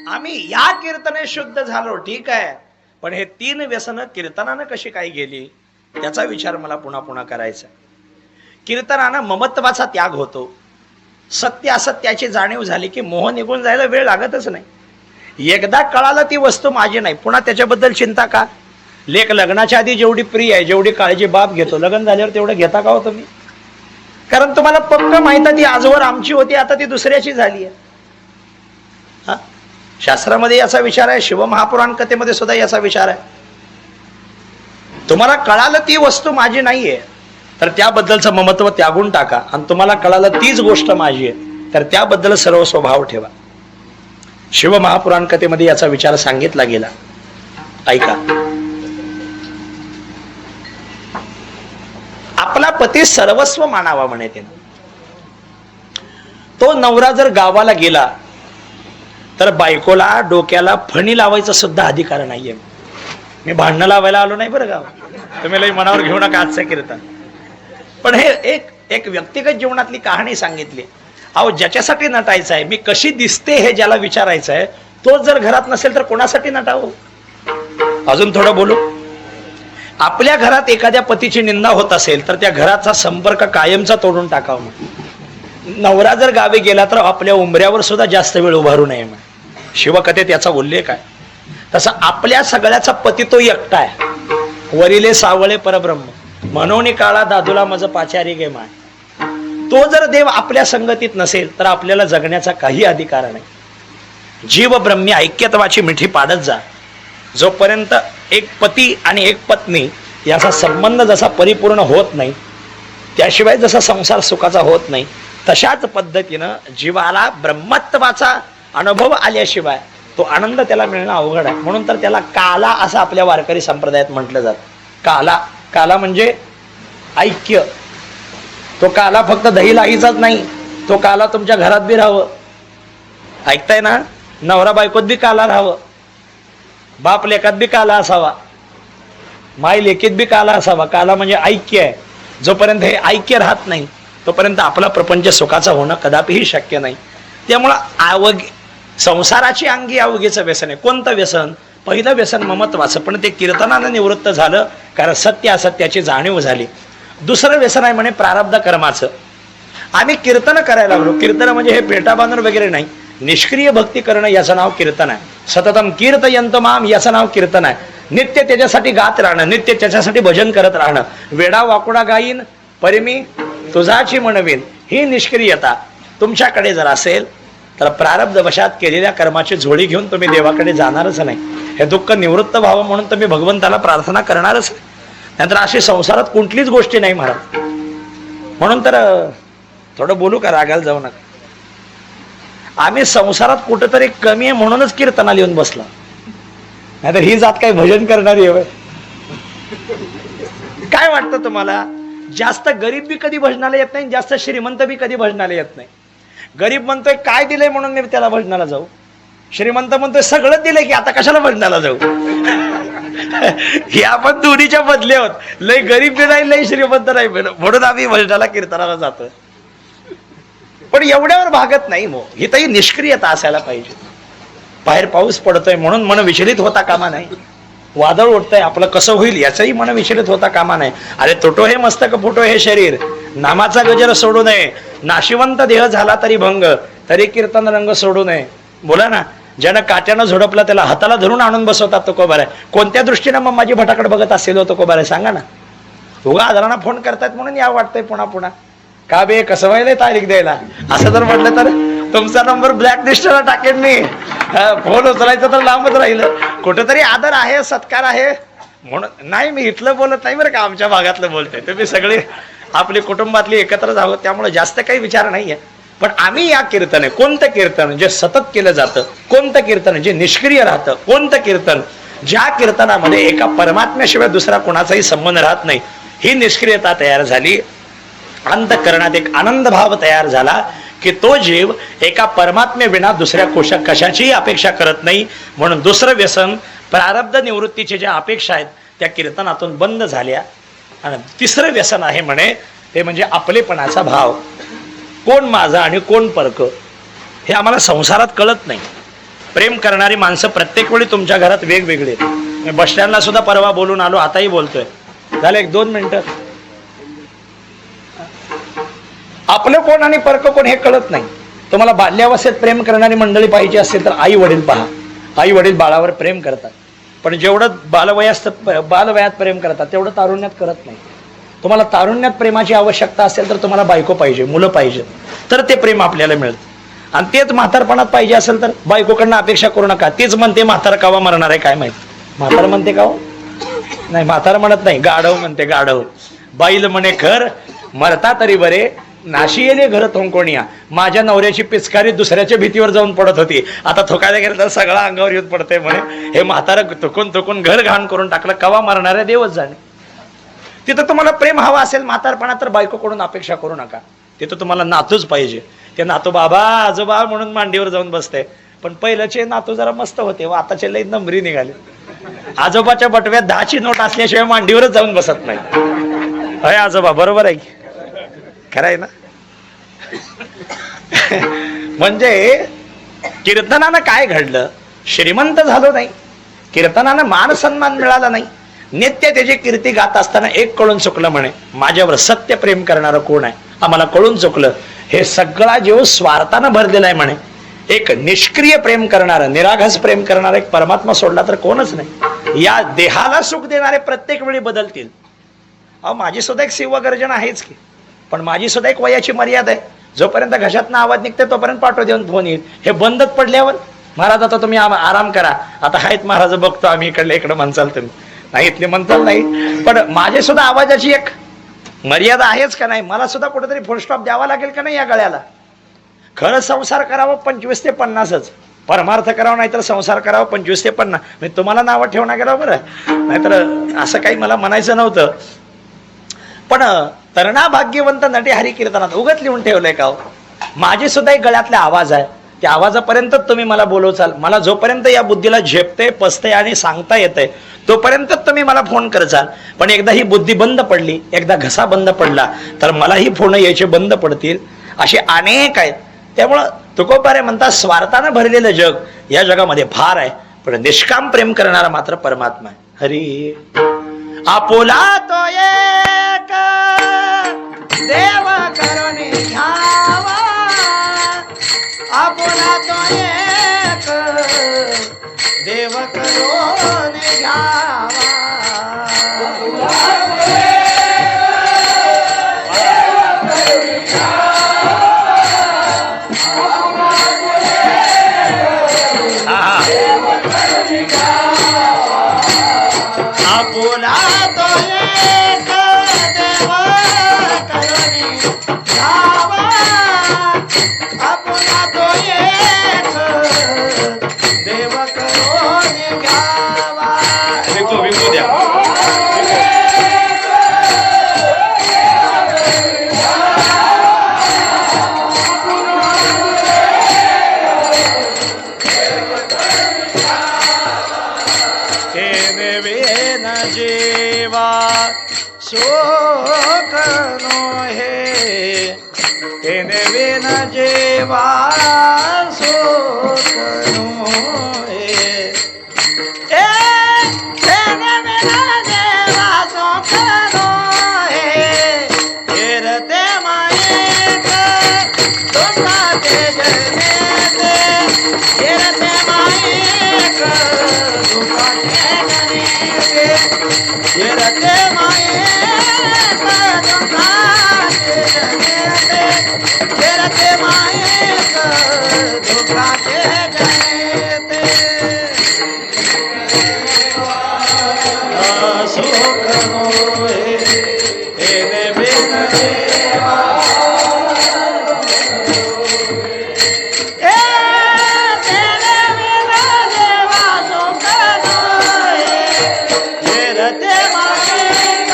आम्ही या कीर्तने शुद्ध झालो, ठीक आहे, पण हे 3 व्यसनं कीर्तनानं कशी काय गेली त्याचा विचार मला पुन्हा पुन्हा करायचा. कीर्तनानं ममत्वाचा त्याग होतो. सत्य असत्याची जाणीव झाली की मोह निघून जायला वेळ लागतच नाही. एकदा कळालं ती वस्तू माझी नाही, पुन्हा त्याच्याबद्दल चिंता का? लेक लग्नाच्या आधी जेवढी प्रिय आहे, जेवढी काळजी बाप घेतो, लग्न झाल्यावर तेवढं घेता का हो तुम्ही? कारण तुम्हाला पक्क माहित आहे ती आजवर आमची होती, आता ती दुसऱ्याची झाली आहे. हा, शास्त्रामध्ये याचा विचार आहे, शिवमहापुराण कथेमध्ये सुद्धा याचा विचार आहे. तुम्हाला कळालं ती वस्तू माझी नाहीये तर त्याबद्दलचं ममत्व त्यागून टाका, आणि तुम्हाला कळालं तीच गोष्ट माझी आहे तर त्याबद्दल सर्व स्वभाव ठेवा. शिवमहापुराण कथेमध्ये याचा विचार सांगितला गेला. ऐका, आपला पती सर्वस्व मानावा म्हणे त्यानं. तो नवरा जर गावाला गेला तर बायकोला डोक्याला फणी लावायचा सुद्धा अधिकार नाहीये. मी भांडणं लावायला आलो नाही बरं, गाव तुम्ही लई मनावर घेऊ नका आजचं कीर्तन. पण हे एक व्यक्तिगत जीवनातली कहाणी सांगितली. अहो, ज्याच्यासाठी नटायचं आहे, मी कशी दिसते हे ज्याला विचारायचं आहे, तोच जर घरात नसेल तर कोणासाठी नटावं? अजून थोडं बोलू. आपल्या घरात एखाद्या पतीची निंदा होत असेल तर त्या घराचा संपर्क कायमचा तोडून टाकावा. नवरा जर गावी गेला तर आपल्या उंबऱ्यावर सुद्धा जास्त वेळ उभारू नये. शिवकथेत याचा उल्लेख आहे. तसं आपल्या सगळ्याचा पती तो एकटा आहे. वरिले सावळे परब्रह्म म्हणून काळा दादूला मज पाचारी गे माय. तो जर देव आपल्या संगतीत नसेल तर आपल्याला जगण्याचा काही अधिकार नाही. जीव ब्रह्मी ऐक्यत्वाची मिठी पाडत जा. जोपर्यंत एक पती आणि एक पत्नी याचा संबंध जसा परिपूर्ण होत नाही, त्याशिवाय जसा संसार सुखाचा होत नाही, तशाच पद्धतीनं जीवाला ब्रह्मत्वाचा अनुभव आल्याशिवाय तो आनंद त्याला मिळणं अवघड आहे. म्हणून तर त्याला काला असं आपल्या वारकरी संप्रदायात म्हटलं जातं. काला, काला म्हणजे ऐक्य. तो काला फक्त दही लाईचाच नाही, तो काला तुमच्या घरात बी राहावं. ऐकताय ना? नवरा बायकोत बी काला राहावं, बाप लेकात बी काला असावा, माय लेकीत बी काला असावा. काला म्हणजे ऐक्य आहे. जोपर्यंत हे ऐक्य राहत नाही तोपर्यंत आपला प्रपंच सुखाचा होणं कदापिही शक्य नाही. त्यामुळं संसाराची अंगी अवघीचं व्यसन आहे. कोणतं व्यसन? पहिलं व्यसन ममत्वाचं, पण ते कीर्तनानं निवृत्त झालं कारण सत्य असत्याची जाणीव झाली. दुसरं व्यसन आहे म्हणे प्रारब्ध कर्माचं. आम्ही कीर्तन करायला लागलो. कीर्तन म्हणजे हे पेटा बांधून वगैरे नाही, निष्क्रिय भक्ती करणं याचं नाव कीर्तन आहे. सततम कीर्तयंत माम याचं नाव कीर्तन आहे. नित्य त्याच्यासाठी गात राहणं, नित्य त्याच्यासाठी भजन करत राहणं. वेडा वाकुडा गाईन परिमी तुझाची म्हणवीन, ही निष्क्रियता तुमच्याकडे जर असेल तर प्रारब्ध वशात केलेल्या कर्माची झोळी घेऊन तुम्ही देवाकडे जाणारच नाही. हे दुःख निवृत्त व्हावं म्हणून तुम्ही भगवंताला प्रार्थना करणारच नाही. नंतर अशी संसारात कुठलीच गोष्टी नाही महाराज. म्हणून तर थोडं बोलू का, रागाला जाऊ नका. आम्ही संसारात कुठेतरी कमी आहे म्हणूनच कीर्तनाला येऊन बसला, नाहीतर ही जात काही भजन करणारी आहे. काय वाटतं तुम्हाला? जास्त गरीब बी कधी भजनाला येत नाही, जास्त श्रीमंत बी कधी भजनाला येत नाही. गरीब म्हणतोय काय दिलंय म्हणून मी त्याला भजनाला जाऊ. श्रीमंत म्हणतोय सगळं दिलंय की आता कशाला भजनाला जाऊ. हे आपण दोन्हीच्या बदले आहोत. लय गरीब बी नाही, लय श्रीमंत नाही, म्हणून आम्ही भजनाला कीर्तनाला जातोय. पण एवढ्यावर भागत नाही. मग हिथंही निष्क्रियता असायला पाहिजे. बाहेर पाऊस पडतोय म्हणून मन विचलित होता कामा नाही. वादळ उठतंय आपलं कसं होईल याचंही मन विचलित होता कामा नाही. अरे तुटो हे मस्तक फुटो हे शरीर, नामाचा गजर सोडू नये. नाशिवंत देह झाला तरी भंग, तरी कीर्तन रंग सोडू नये. बोला ना, ज्यानं काट्यानं झोडपला त्याला हाताला धरून आणून बसवतात तुकोबार आहे. कोणत्या दृष्टीनं मग माझी भटाकड बघत असेल तुकोबार आहे सांगा ना. उगा आदरांना फोन करतायत म्हणून या वाटतंय पुन्हा पुन्हा का बे कसं व्हायला तारीख द्यायला. असं जर म्हटलं तर तुमचा नंबर ब्लॅक लिस्टला टाकेन मी. फोन उचलायचं तर लांबच राहिलं. कुठेतरी आदर आहे, सत्कार आहे म्हणून नाही. मी इथलं बोलत नाही बरं का, आमच्या भागातलं बोलतोय. तुम्ही सगळे आपली कुटुंबातली एकत्रच आहोत, त्यामुळे जास्त काही विचार नाहीये. पण आम्ही या कीर्तन आहे, कोणतं कीर्तन जे सतत केलं जातं, कोणतं कीर्तन जे निष्क्रिय राहतं, कोणतं कीर्तन ज्या कीर्तनामध्ये एका परमात्म्याशिवाय दुसरा कोणाचाही संबंध राहत नाही. ही निष्क्रियता तयार झाली, अंतःकरणात एक आनंद भाव तयार झाला की तो जीव एका परमात्म्या विना दुसऱ्या कशाचीही अपेक्षा करत नाही. म्हणून दुसरं व्यसन प्रारब्ध निवृत्तीचे ज्या अपेक्षा आहेत त्या कीर्तनातून बंद झाल्या. आणि तिसरं व्यसन आहे म्हणे ते म्हणजे आपलेपणाचा भाव. कोण माझा आणि कोण परक हे आम्हाला संसारात कळत नाही. प्रेम करणारी माणसं प्रत्येक वेळी तुमच्या घरात वेगवेगळे. मी बस स्टँडला सुद्धा परवा बोलून आलो, आताही बोलतोय. झालं 1-2 मिनिटं. आपलं कोण आणि परक कोण हे कळत नाही. तुम्हाला बाल्यावस्थेत प्रेम करणारी मंडळी पाहिजे असेल तर आई वडील पहा. आई वडील बाळावर प्रेम करतात, पण जेवढं बालवयात प्रेम करतात तेवढं तारुण्यात करत नाही. तुम्हाला तारुण्यात प्रेमाची आवश्यकता असेल तर तुम्हाला बायको पाहिजे, मुलं पाहिजे, तर ते प्रेम आपल्याला मिळतं. आणि तेच म्हातारपणात पाहिजे असेल तर बायकोकडनं अपेक्षा करू नका. तेच म्हणते म्हातार कावा मरणार आहे काय माहिती. म्हातार म्हणते का नाही, म्हातार म्हणत नाही, गाढव म्हणते गाढव. बाईल म्हणे खर मरता तरी बरे, नाशी येणे घर थोंकोणिया. माझ्या नवऱ्याची पिचकारी दुसऱ्याच्या भीतीवर जाऊन पडत होती, आता थोकायला गेलं तर सगळं अंगावर येऊन पडतंय म्हणे. हे म्हातारा थुकून घर घाण करून टाकलं, कवा मरणाऱ्या देवच जाणे. तिथं तुम्हाला प्रेम हवा असेल म्हातारपणा तर बायकोकडून अपेक्षा करू नका. तिथं तुम्हाला नातूच पाहिजे. ते नातू बाबा आजोबा म्हणून मांडीवर जाऊन बसते. पण पहिल्याचे नातू जरा मस्त होते, आताचे लई नंबरी निघाले. आजोबाच्या बटव्यात 10ची नोट असल्याशिवाय मांडीवरच जाऊन बसत नाही. अय आजोबा बरोबर आहे की खरं आहे ना. म्हणजे कीर्तनानं काय घडलं? श्रीमंत झालो नाही, कीर्तनानं मान सन्मान मिळाला नाही, नित्य त्याची कीर्ती गात असताना एक कळून चुकलं म्हणे, माझ्यावर सत्य प्रेम करणारं कोण आहे, आम्हाला कळून चुकलं. हे सगळा जीव स्वार्थानं भरलेला आहे म्हणे. एक निष्क्रिय प्रेम करणारं, निराघस प्रेम करणारा एक परमात्मा सोडला तर कोणच नाही. या देहाला सुख देणारे प्रत्येक वेळी बदलतील. अहो माझी सुद्धा एक शिवगर्जन आहेच की, पण माझी सुद्धा एक वयाची मर्यादा आहे. जोपर्यंत घशातनं आवाज निघते तोपर्यंत पाठव देऊन फोन येईल. हे बंदच पडल्यावर महाराज आता तुम्ही आराम करा, आता आहेत महाराज बघतो आम्ही इकडले इकडे म्हणचाल तुम्ही, नाही इथले म्हणचाल नाही. पण माझे सुद्धा आवाजाची एक मर्यादा आहेच का नाही. मला सुद्धा कुठेतरी फुल स्टॉप द्यावा लागेल का नाही या गळ्याला. खरं संसार करावं 25 ते 50च, परमार्थ करावं नाहीतर संसार करावं 25 ते 50. मी तुम्हाला नावं ठेवणार गेलं बरं, नाहीतर असं काही मला म्हणायचं नव्हतं. पण तरणा भाग्यवंत नटे हरी कीर्तनात उगत लिहून ठेवलंय का हो. माझे सुद्धा एक गळ्यातले आवाज आहे, त्या आवाजापर्यंत तुम्ही मला बोलवचाल. मला जोपर्यंत या बुद्धीला झेपते पसते आणि सांगता येतंय तोपर्यंत तुम्ही मला फोन करचाल. पण एकदा ही बुद्धी बंद पडली, एकदा घसा बंद पडला तर मलाही फोन यायचे बंद पडतील. असे अनेक आहेत. त्यामुळं तुकोबारे म्हणतात स्वार्थानं भरलेलं जग, या जगामध्ये फार आहे, पण निष्काम प्रेम करणारा मात्र परमात्मा आहे. हरी आपुला तो एक देव करुणी घ्यावा, आपुला तो एक देव करुणी घ्यावा. आपुला तो एक देव करुणी घ्यावा, आपुला तो एक देव करुणी घ्यावा. विकू द्या. जेवा शोकनो हे, तेने विन जेवा शोकनो हे, तेने विन जेवा शोकनो हे, फिरते मायेक दुखाते जनेते, फिरते मायेक दुखाते जनेते, फिरते मायेक दुखाते जनेते, फिरते मायेक दुखाते जनेते. सुख मोहे तेने बिन जेवा, तेने बिन जेवा सुख मोहे, फिरते मायेक.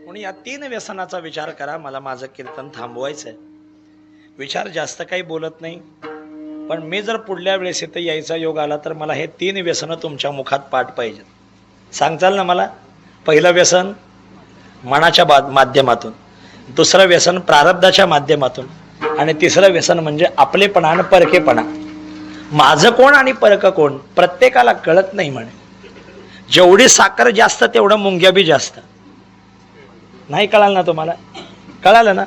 म्हणून या 3 व्यसनाचा विचार करा. मला माझं कीर्तन थांबवायचंय. विचार जास्त काही बोलत नाही, पण मी जर पुढल्या वेळेस इथं यायचा योग आला तर मला हे 3 व्यसनं तुमच्या मुखात पाठ पाहिजेत. सांगचाल ना मला. पहिलं व्यसन मनाच्या माध्यमातून, दुसरं व्यसन प्रारब्धाच्या माध्यमातून, आणि तिसरं व्यसन म्हणजे आपलेपणा आणि परकेपणा. माझं कोण आणि परक कोण प्रत्येकाला कळत नाही म्हणे. जेवढी साखर जास्त तेवढं मुंग्या बी जास्त. नाही कळाल ना तुम्हाला? कळालं ना?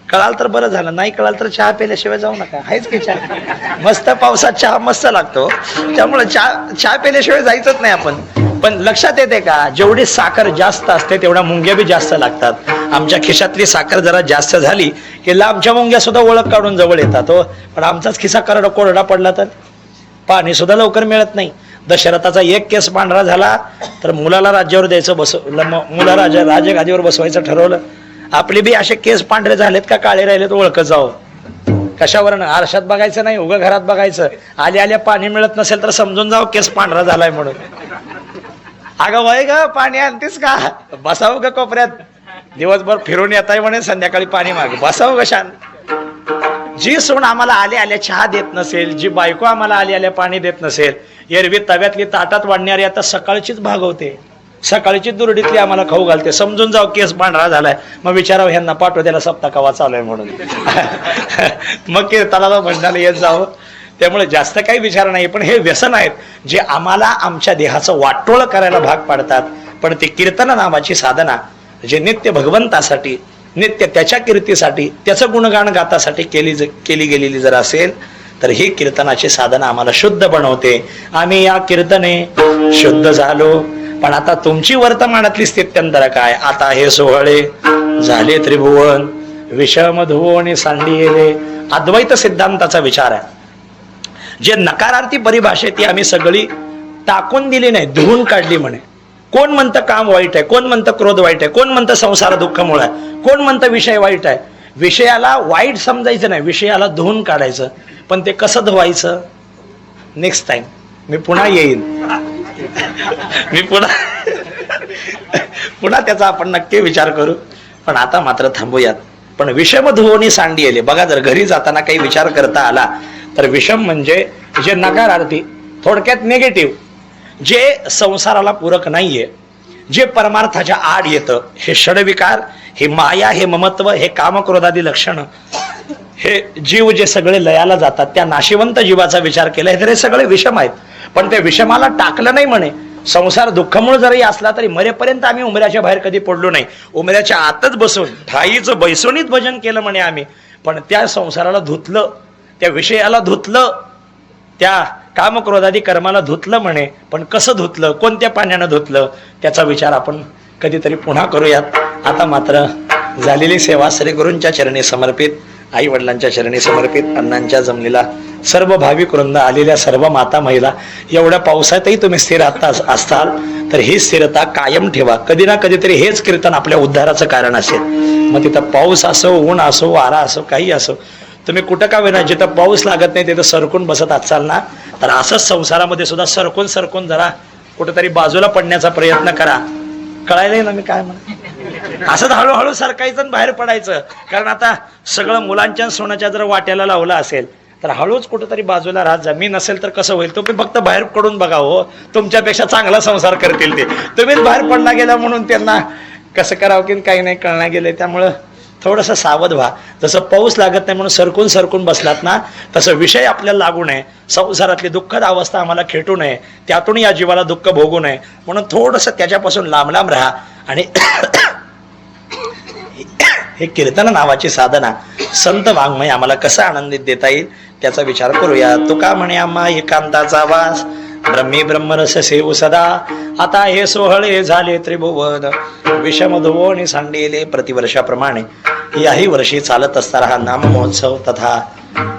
कळाल तर बरं झालं, नाही कळाल तर चहा प्यायल्याशिवाय जाऊ नका. आहेच की चहा मस्त, पावसात चहा मस्त लागतो, त्यामुळे चहा प्यायल्याशिवाय जायचंच नाही आपण. पण लक्षात येते का, जेवढी साखर जास्त असते तेवढ्या मुंग्या बी जास्त लागतात. आमच्या खिशातली साखर जरा जास्त झाली की लांबच्या मुंग्या सुद्धा ओळख काढून जवळ येतात हो. पण आमचाच खिसा कोरडा पडला तर पाणी सुद्धा लवकर मिळत नाही. दशरथाचा एक केस पांढरा झाला तर मुलाला राज्यावर द्यायचं, मुलाला राजगादीवर बसवायचं ठरवलं. आपले बी असे केस पांढरे झालेत का काळे राहिलेत ओळखत जावं. कशावरनं? आरशात बघायचं नाही, उगं घरात बघायचं. आल्या पाणी मिळत नसेल तर समजून जावं केस पांढरा झालाय म्हणून. अगं वय ग पाणी आणतेस का, बसावं ग कोपऱ्यात, दिवसभर फिरून येताय म्हणे संध्याकाळी पाणी माग, बसावं ग शांत. जी सून आम्हाला आल्या आल्या चहा देत नसेल, जी बायको आम्हाला आल्या आल्या पाणी देत नसेल, एरवी तव्यातली ताटात वाढणारी आता सकाळचीच भागवते, सकाळची दुरडीतली आम्हाला खाऊ घालते. समजून जाऊ केस पांढरा झालाय, मग विचारावं ह्यांना पाठव त्याला सप्ताह कवा चालू आहे म्हणून. मग कीर्तनाला म्हणणाला येत जावं. त्यामुळे जास्त काही विचार नाही, पण हे व्यसन आहेत जे आम्हाला आमच्या देहाचं वाटोळ करायला भाग पाडतात. पण ते कीर्तन नावाची साधना जे नित्य भगवंतासाठी, नित्य त्याच्या कीर्तीसाठी, त्याचं गुणगान गातासाठी केली गेलेली जर असेल तर ही कीर्तनाची साधना आम्हाला शुद्ध बनवते. आम्ही या कीर्तने शुद्ध झालो. पण आता तुमची वर्तमानातली स्थित्यंतर काय? आता हे सोहळे झाले त्रिभुवन, विषम धुवोनी सांडिले. अद्वैत सिद्धांताचा विचार आहे. जे नकारार्थी परिभाषेत ती आम्ही सगळी टाकून दिली नाही, धुवून काढली म्हणे. कोण म्हणतं काम वाईट आहे, कोण म्हणतं क्रोध वाईट आहे, कोण म्हणतं संसार दुःखमुळे आहे, कोण म्हणतं विषय वाईट आहे. विषयाला वाईट समजायचं नाही, विषयाला धुवून काढायचं. पण ते कसं धुवायचं? नेक्स्ट टाइम मी पुन्हा येईन, मी पुन्हा त्याचा आपण नक्की विचार करू. पण आता मात्र थांबूयात. पण विषम धुवोनी सांडिले. बघा, जर घरी जाताना काही विचार करता आला तर विषम म्हणजे जे नकारार्थी, थोडक्यात निगेटिव्ह, जे संसाराला पूरक नाहीये, जे परमार्थाच्या आड येतं, हे षडविकार, हे माया, हे ममत्व, हे कामक्रोधादी लक्षण, हे जीव जे सगळे लयाला जातात, त्या नाशिवंत जीवाचा विचार केला तर हे सगळे विषम आहेत. पण त्या विषमाला टाकलं नाही म्हणे. संसार दुःखामुळे जरी असला तरी मरेपर्यंत आम्ही उमऱ्याच्या बाहेर कधी पडलो नाही. उमऱ्याच्या आतच बसून ठाईचं बैसोनीत भजन केलं म्हणे आम्ही. पण त्या संसाराला धुतलं, त्या विषयाला धुतलं, त्या कामक्रोधादी कर्माला धुतलं म्हणे. पण कसं धुतलं, कोणत्या पाण्यानं धुतलं, त्याचा विचार आपण कधीतरी पुन्हा करूयात. आता मात्र झालेली सेवा श्री गुरूंच्या चरणी समर्पित, आई वडिलांच्या चरणी समर्पित, अण्णांच्या जमलेला सर्व भाविक वृंद, आलेल्या सर्व माता महिला, एवढ्या पावसातही तुम्ही स्थिर असताल तर ही स्थिरता कायम ठेवा. कधी ना कधीतरी हेच कीर्तन आपल्या उद्धाराचं कारण असेल. मग तिथं पाऊस असो, ऊन असो, वारा असो, काही असो, तुम्ही कुठं का विना, जिथं पाऊस लागत नाही तिथं सरकून बसत असाल ना, तर असंच संसारामध्ये सुद्धा सरकून सरकून जरा कुठेतरी बाजूला पडण्याचा प्रयत्न करा. कळायलंय ना मी काय म्हणा? असंच हळूहळू सरकायचं आणि बाहेर पडायचं. कारण आता सगळं मुलांच्या सोन्याच्या जर वाट्याला लावलं असेल तर हळूच कुठेतरी बाजूला राहत जा. मी नसेल तर कसं होईल? तुम्ही फक्त बाहेर पडून बघा. हो, तुमच्यापेक्षा चांगला संसार करतील ते. तुम्हीच बाहेर पडला गेला म्हणून त्यांना कसं करावं की काही नाही कळणार गेले. त्यामुळं थोडंसं सावध व्हा. जसं पाऊस लागत नाही म्हणून सरकून सरकून बसलात ना, तसं विषय आपल्याला लागू नये, संसारातली दुःखद अवस्था आम्हाला खेटू नये, त्यातून या जीवाला दुःख भोगू नये म्हणून थोडंसं त्याच्यापासून लांब लांब राहा. आणि हे कीर्तन नावाची साधना, संत वाङ्मय आम्हाला कसं आनंदित देता येईल त्याचा विचार करूया. तुका म्हणे आम्हा एकांताचा वास, ब्रह्मी ब्रह्मरस सेवू सदा. आता हे सोहळे झाले त्रिभुवन, विषम धुवोनी सांडिले. प्रतिवर्षाप्रमाणे याही वर्षी चालत असताना हा नाम महोत्सव तथा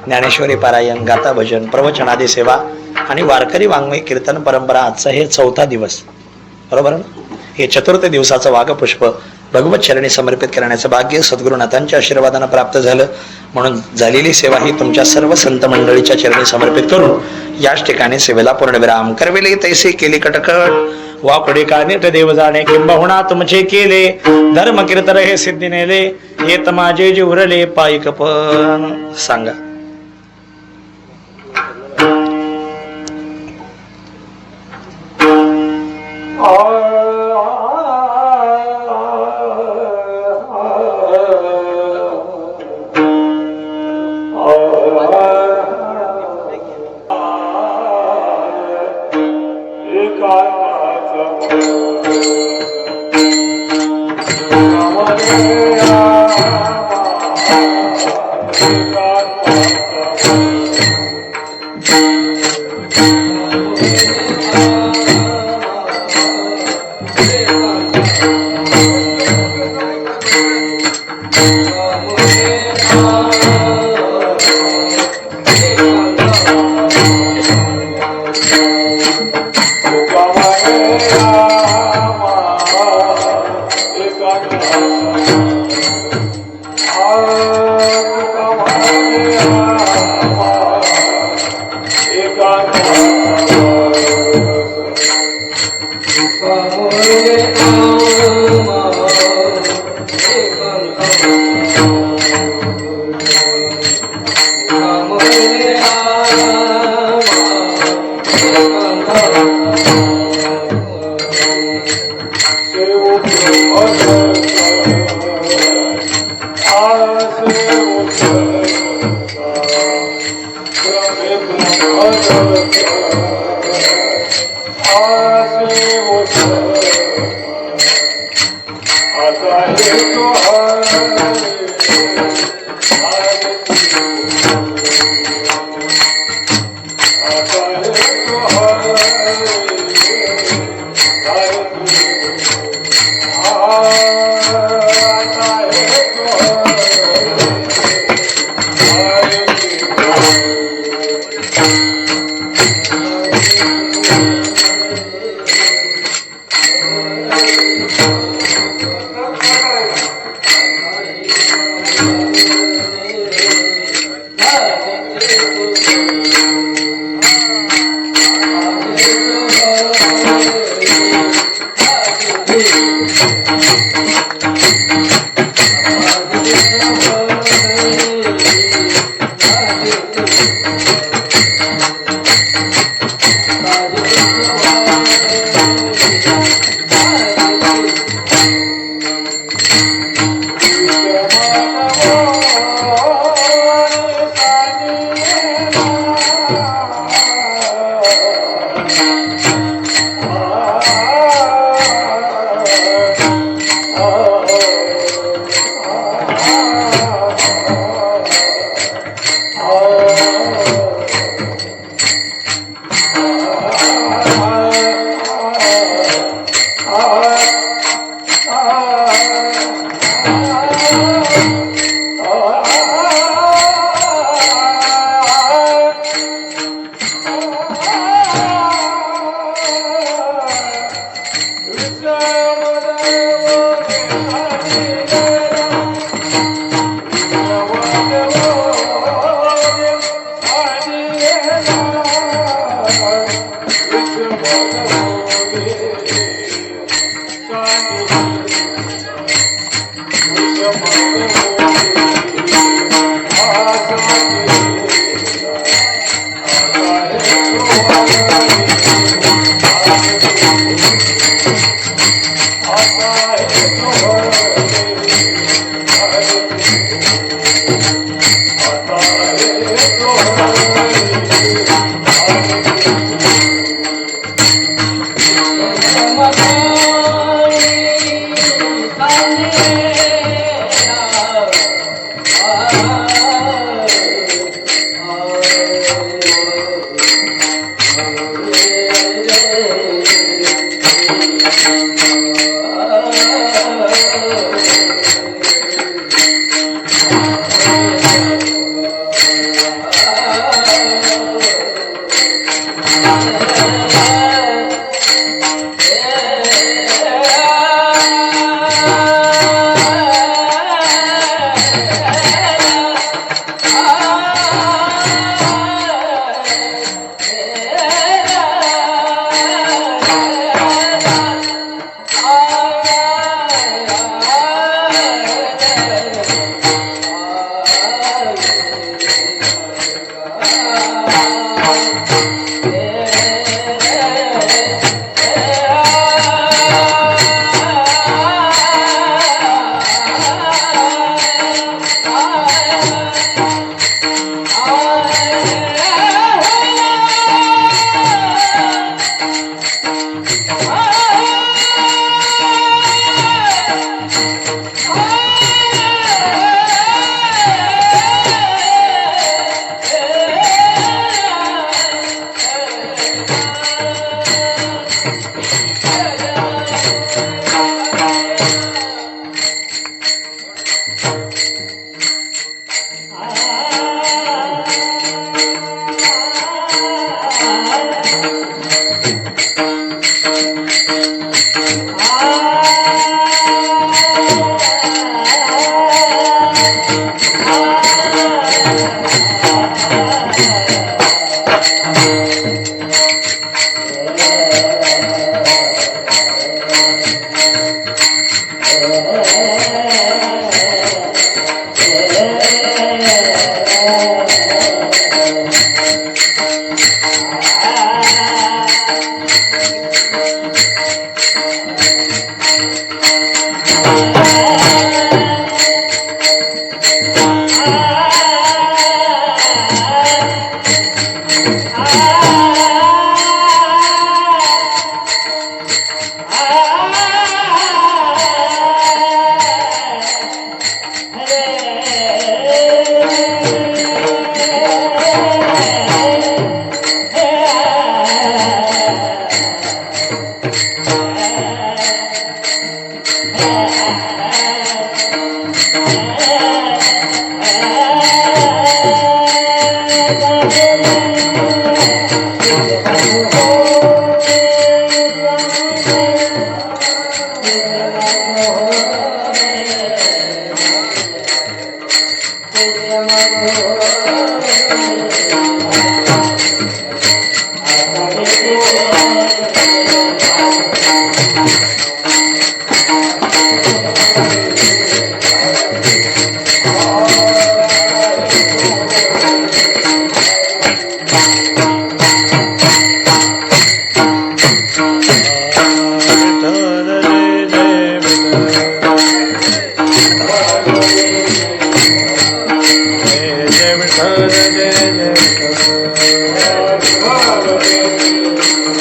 ज्ञानेश्वरी पारायण, गाथा भजन, प्रवचनादी सेवा आणि वारकरी वाङ्मय कीर्तन परंपरा, आजचा हे 4था दिवस, बरोबर ना? हे 4थे दिवसाचं वाघपुष्प भगवत चरणी समर्पित करण्याचं भाग्य सद्गुरुनाथांच्या आशीर्वादानं प्राप्त झालं. म्हणून झालेली सेवा ही तुमच्या सर्व संत मंडळीच्या चरणी समर्पित करून याच ठिकाणी सेवेला पूर्णविराम करविले. तैसे केले कटकट वाकडे का नेट देव जाणे, किंबहुना तुमचे केले धर्म कीर्तन हे सिद्धी नेले. येत माझे जे उरले पायिक पण. सांगा.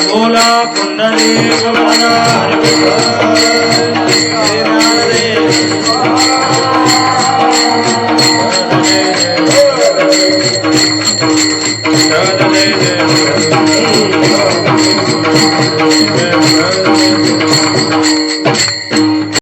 बोला कुंडली बोला हरी विठ्ठल.